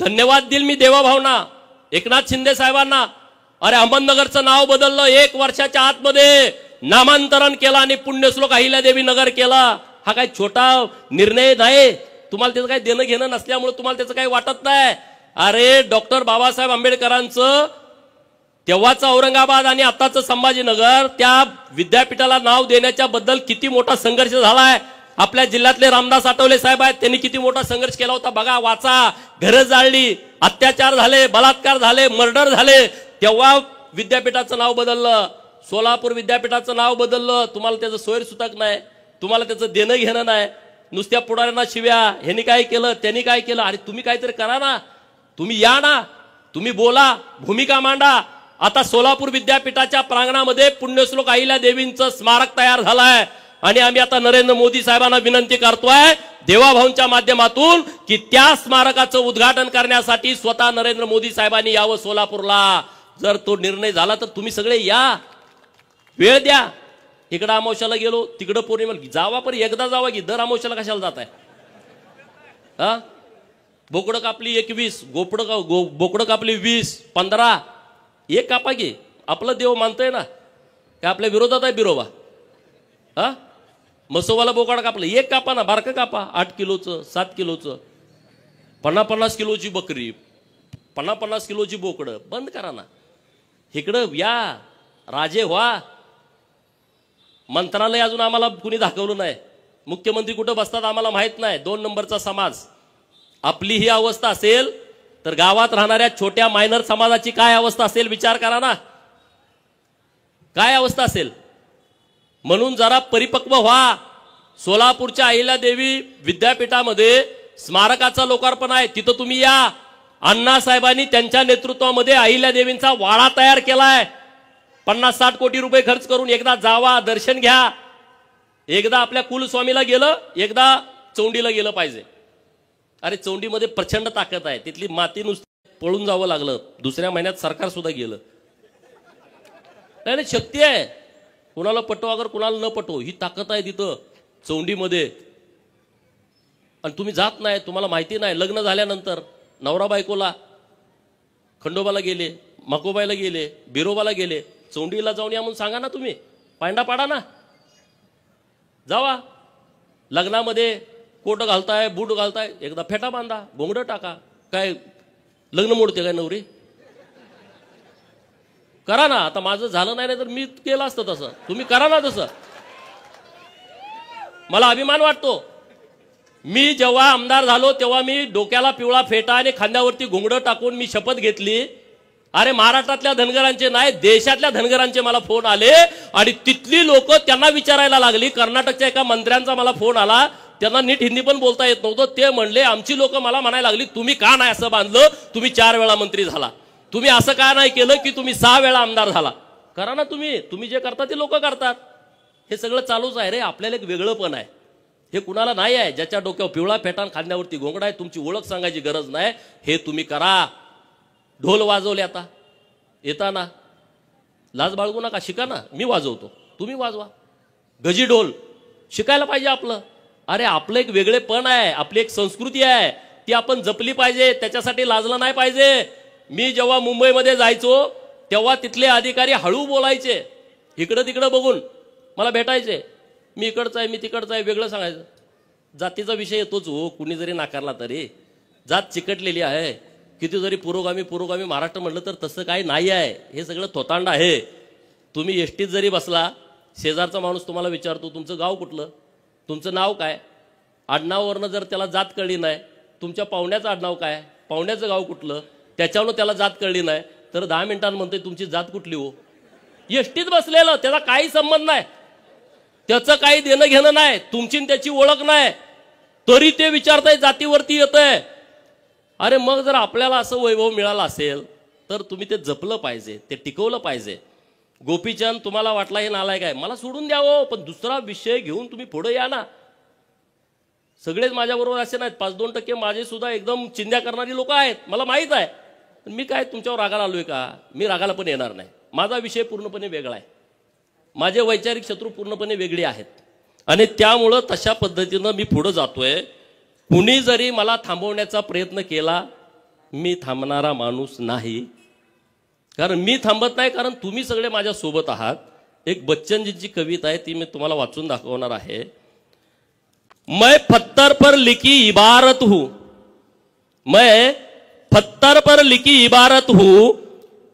धन्यवाद देईल मी देवाभावना, एकनाथ शिंदे साहेबांना. अरे अहमदनगरचं नाव बदललं, 1 वर्षाच्या आतमध्ये नामांतरण केलं आणि पुण्यश्लोक अहिल्यादेवी नगर केला. हा काही छोटा निर्णय नाही. तुम्हाला त्याचं काही देणं घेणं नसल्यामुळे तुम्हाला त्याचं काही वाटत नाही. अरे डॉक्टर बाबासाहेब आंबेडकरांचं तेव्हाचं औरंगाबाद आणि आताचं संभाजीनगर, त्या विद्यापीठाला नाव देण्याच्या बद्दल किती मोठा संघर्ष झालाय. आपल्या जिल्ह्यातले रामदास आठवले साहेब आहेत, त्यांनी किती मोठा संघर्ष केला होता बघा. वाचा, घरं जाळली, अत्याचार झाले, बलात्कार झाले, मर्डर झाले, तेव्हा विद्यापीठाचं नाव बदललं. सोलापूर विद्यापीठाचं नाव बदललं. तुम्हाला त्याचं सोयरसुतक नाही, तुम्हाला त्याचं देणं घेणं नाही. नुसत्या पुढाऱ्यांना शिव्या, ह्यांनी काय केलं, त्यांनी काय केलं. अरे तुम्ही काहीतरी करा ना, तुम्ही या ना, तुम्ही बोला, भूमिका मांडा. आता सोलापूर विद्यापीठाच्या प्रांगणामध्ये पुण्यश्लोक अहिल्यादेवींचं स्मारक तयार झालंय आणि आम्ही आता नरेंद्र मोदी साहेबांना विनंती करतोय देवाभाऊंच्या माध्यमातून की त्या स्मारकाचं उद्घाटन करण्यासाठी स्वतः नरेंद्र मोदी साहेबांनी यावं सोलापूरला. जर तो निर्णय झाला तर तुम्ही सगळे या, वेळ द्या. इकडं अमावस्याला गेलो, तिकडं पौर्णिमेला जावा, पण एकदा जावा की दर अमावस्याला कशाला जाताय. हा, बोकडं कापली 21, बोकडं कापली 20, 15, एक कापा की. आपलं देव मानतोय ना, काय आपल्या विरोधात आहे बिरोबा. हा, मसोबाला बोकाड कापलं, एक कापा ना, बारकं कापा. 8 किलोचं, 7 किलोचं, 50-50 किलोची बकरी, 50-50 किलोची बोकडं बंद करा ना. इकडं या, राजे व्हा. मंत्रालय अजून आम्हाला कुणी दाखवलं नाही. मुख्यमंत्री कुठं बसतात आम्हाला माहित नाही. 2 नंबरचा समाज. आपली ही अवस्था असेल तर गावात राहणाऱ्या छोट्या मायनर समाजाची काय अवस्था असेल विचार करा ना, काय अवस्था असेल. म्हणून जरा परिपक्व व्हा. सोलापूरच्या अहिल्यादेवी विद्यापीठामध्ये स्मारकाचं लोकार्पण आहे, तिथं तुम्ही या. अण्णासाहेबांनी त्यांच्या नेतृत्वामध्ये अहिल्यादेवींचा वाडा तयार केलाय. 50-60 कोटी रुपये खर्च करून एकदा जावा, दर्शन घ्या. एकदा आपल्या कुलस्वामीला गेलं, एकदा चौंडीला गेलं पाहिजे. अरे चौंडीमध्ये प्रचंड ताकद आहे. तिथली माती नुसती पळून जावं लागलं. 2ऱ्या महिन्यात सरकार सुद्धा गेलं. नाही, शक्ती आहे. कुणाला पटो अगर कुणाला न पटो, ही ताकद आहे तिथं चौंडीमध्ये. आणि तुम्ही जात नाही, तुम्हाला माहिती नाही. लग्न झाल्यानंतर नवरा बायकोला खंडोबाला गेले, मकोबाईला गेले, बिरोबाला गेले, चौंडीला जाऊन या म्हणून सांगा ना. तुम्ही पांडा पाडा ना, जावा. लग्नामध्ये कोट घालताय, बूट घालताय, एकदा फेटा बांधा, घोंगडं टाका. काय लग्न मोडते काय नवरी? करा ना. आता माझं झालं नाही तर मी केलं असतं तसं. तुम्ही करा ना तसं. मला अभिमान वाटतो. मी जेव्हा आमदार झालो तेव्हा मी डोक्याला पिवळा फेटा आणि खांद्यावरती घोंगडं टाकून मी शपथ घेतली. अरे महाराष्ट्रातल्या धनगरांचे नाही, देशातल्या धनगरांचे मला फोन आले आणि तिथली लोक त्यांना विचारायला लागली. कर्नाटकच्या एका मंत्र्यांचा मला फोन आला, त्यांना नीट हिंदी पण बोलता येत नव्हतं. ते म्हणले, आमची लोक मला म्हणायला लागली, तुम्ही का नाही असं बांधलं? तुम्ही 4 वेळा मंत्री झाला, तुम्ही असं का नाही केलं की तुम्ही 6 वेळा आमदार झाला? करा ना तुम्ही जे करता ते लोक करतात. हे सगळं चालूच आहे रे. आपल्याला एक वेगळं पण आहे, हे कुणाला नाही आहे. ज्याच्या डोक्यावर पिवळा फेटा खांद्यावरती घोंगडा आहे, तुमची ओळख सांगायची गरज नाही. हे तुम्ही करा. ढोल वाजवले आता येताना, लाज बाळगू नका, शिका ना. मी वाजवतो, तुम्ही वाजवा. गजी ढोल शिकायला पाहिजे आपलं. अरे आपलं एक वेगळेपण आहे, आपली एक संस्कृती आहे, ती आपण जपली पाहिजे. त्याच्यासाठी लाजलं नाही पाहिजे. मी जेव्हा मुंबईमध्ये जायचो तेव्हा तिथले अधिकारी हळू बोलायचे, इकडं तिकडं बघून मला भेटायचे. मी इकडचं आहे, मी तिकडचं आहे, वेगळं सांगायचं. जातीचा विषय येतोच हो, कुणी जरी नाकारला तरी. जात चिकटलेली आहे. किती जरी पुरोगामी महाराष्ट्र म्हटलं तर तसं काही नाही आहे. हे सगळं थोतांड आहे. तुम्ही एसटीत जरी बसला, शेजारचा माणूस तुम्हाला विचारतो तुमचं गाव कुठलं, तुमचं नाव काय. आडनावावरनं जर त्याला जात कळली नाही, तुमच्या पाहुण्याचं आडनाव काय, पाहुण्याचं गाव कुठलं, त्याच्यावरून त्याला जात कळली नाही तर 10 मिनिटांत म्हणते तुमची जात कुठली हो. एसटीत बसलेलं, त्याचा काही संबंध नाही, त्याचं काही देणं घेणं नाही, तुमची त्याची ओळख नाही, तरी ते विचारताय जातीवरती येतंय. अरे मग जर आपल्याला असं वैभव मिळालं असेल तर तुम्ही ते जपलं पाहिजे, ते टिकवलं पाहिजे. गोपीचंद तुम्हाला वाटला हे नालायक आहे, मला सोडून द्यावं, पण दुसरा विषय घेऊन तुम्ही पुढे या ना. सगळेच माझ्याबरोबर असे नाहीत, 5-2% माझे सुद्धा एकदम चिंध्या करणारी लोक आहेत, मला माहीत आहे. पण मी काय तुमच्यावर रागाला आलोय का? मी रागाला पण येणार नाही. माझा विषय पूर्णपणे वेगळा आहे, माझे वैचारिक शत्रू पूर्णपणे वेगळे आहेत आणि त्यामुळं तशा पद्धतीनं मी पुढे जातोय. कुणी जरी मला थांबवण्याचा प्रयत्न केला, मी थांबणारा माणूस नाही. कारण मी थांबत नाही, कारण तुम्ही सगळे माझ्या सोबत आहात. एक बच्चनजींची कविता आहे, ती मी तुम्हाला वाचून दाखवणार आहे. मैं पत्थर पर लिखी इबारत हूं, मैं पत्थर पर लिखी इबारत हूं,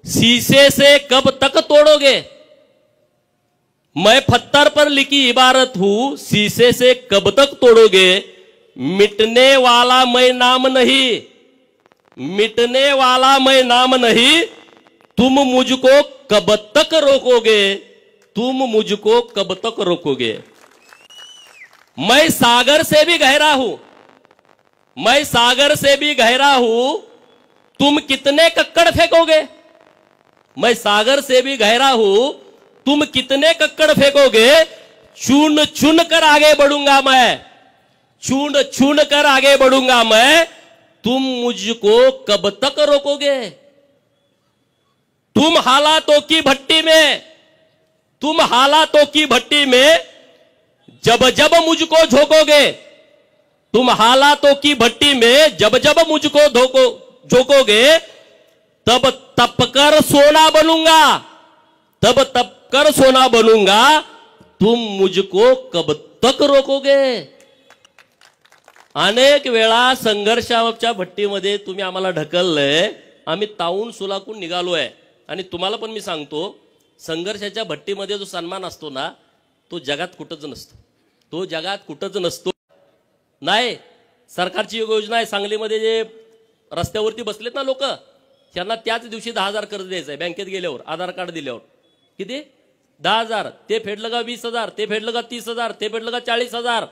शीशे से कब तक तोड़ोगे. मैं पत्थर पर लिखी इबारत हूं, शीशे से कब तक तोड़ोगे. मिटने वाला मैं नाम नहीं, मिटने वाला मैं नाम नहीं, तुम मुझको कब तक रोकोगे, तुम मुझको कब तक रोकोगे. मैं सागर से भी गहरा हूं, मैं सागर से भी गहरा हूं, तुम कितने कक्कड़ फेंकोगे. मैं सागर से भी गहरा हूं, तुम कितने कक्कड़ फेंकोगे. चून चुन कर आगे बढ़ूंगा मैं, चून चुन कर आगे बढ़ूंगा मैं, तुम मुझको कब तक रोकोगे. तुम हालातों की भट्टी में, तुम हालातों की भट्टी में जब जब मुझको झोंकोगे, तुम हालातों की भट्टी में जब जब मुझको झोंकोगे, तब तपकर सोना बनूंगा, तब तपकर सोना बनूंगा, तुम मुझको कब तक रोकोगे. अनेक वेळा संघर्षाच्या भट्टीमध्ये तुम्ही आम्हाला ढकललंय, आम्ही तावून सुलाकून निघालोय. आणि तुम्हाला पण मी सांगतो, संघर्षाच्या भट्टीमध्ये जो सन्मान असतो ना, तो जगात कुठंच नसतो, तो जगात कुठंच नसतो. नाही, सरकारची योजना आहे, सांगलीमध्ये जे रस्त्यावरती बसलेत ना लोक, त्यांना त्याच दिवशी 10,000 कर्ज द्यायचं आहे बँकेत गेल्यावर, आधार कार्ड दिल्यावर. किती? 10,000. ते फेडलं का 20,000, ते फेडलं का 30,000, ते फेडलं का 40,000.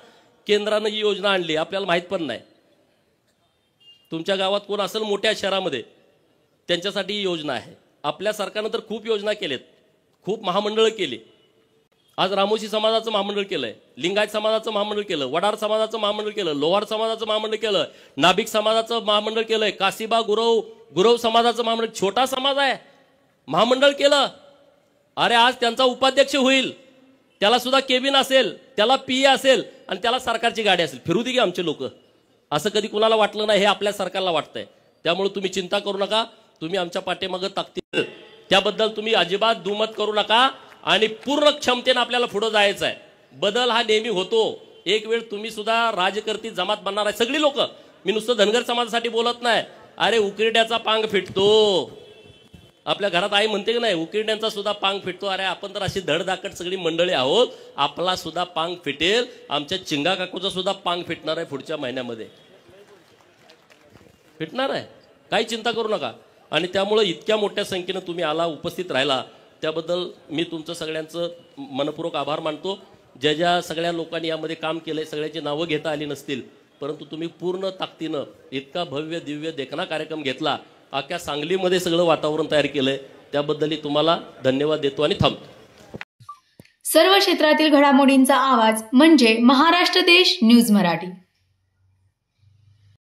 केंद्रानं ही योजना आणली, आपल्याला माहित पण नाही. तुमच्या गावात कोण असेल मोठ्या शहरामध्ये, त्यांच्यासाठी ही योजना आहे. आपल्या सरकारनं तर खूप योजना केलेत, खूप महामंडळ केली. आज रामोशी समाजाचं महामंडळ केलंय, लिंगायत समाजाचं महामंडळ केलं, वडार समाजाचं महामंडळ केलं, लोहार समाजाचं महामंडळ केलं, नाभिक समाजाचं महामंडळ केलंय, काशीबा गुरव समाजाचं महामंडळ, छोटा समाज आहे, महामंडळ केलं. अरे आज त्यांचा उपाध्यक्ष होईल, त्याला सुद्धा केबिन असेल, त्याला पीए असेल आणि त्याला सरकारची गाडी असेल. फिरू दे की आमचे लोक. असं कधी कुणाला वाटलं नाही, हे आपल्या सरकारला वाटतंय. त्यामुळे तुम्ही चिंता करू नका, तुम्ही आमच्या पाठीमागे ताकदीने, त्याबद्दल तुम्ही अजिबात दुमत करू नका. आणि पूर्ण क्षमतेने आपल्याला पुढे जायचं आहे. बदल हा नेहमी होतो, एक वेळ तुम्ही सुद्धा राजकर्ती जमात बनणार आहे सगळी लोक. मी नुसतं धनगर समाजासाठी बोलत नाही. अरे उकिरड्याचा पांग फिटतो. आपल्या घरात आई म्हणते की नाही, उकिरड्यांचा सुद्धा पांग फिटतो. अरे आपण तर अशी धडधाकट सगळी मंडळी आहोत, आपला सुद्धा पांग फिटेल. आमच्या चिंगा काकूचा सुद्धा पांग फिटणार आहे पुढच्या महिन्यामध्ये, फिटणार आहे. काही चिंता करू नका. आणि त्यामुळे इतक्या मोठ्या संख्येनं तुम्ही आला, उपस्थित राहिला, त्याबद्दल मी तुमचं सगळ्यांचं मनपूर्वक आभार मानतो. ज्या सगळ्या लोकांनी यामध्ये काम केलंय सगळ्यांची नावं घेता आली नसतील, परंतु तुम्ही पूर्ण ताकदीनं इतका भव्य दिव्य देखणा कार्यक्रम घेतला, अख्ख्या सांगलीमध्ये सगळं वातावरण तयार केलंय, त्याबद्दलही तुम्हाला धन्यवाद देतो आणि थांबतो. सर्व क्षेत्रातील घडामोडींचा आवाज म्हणजे महाराष्ट्र देश न्यूज मराठी.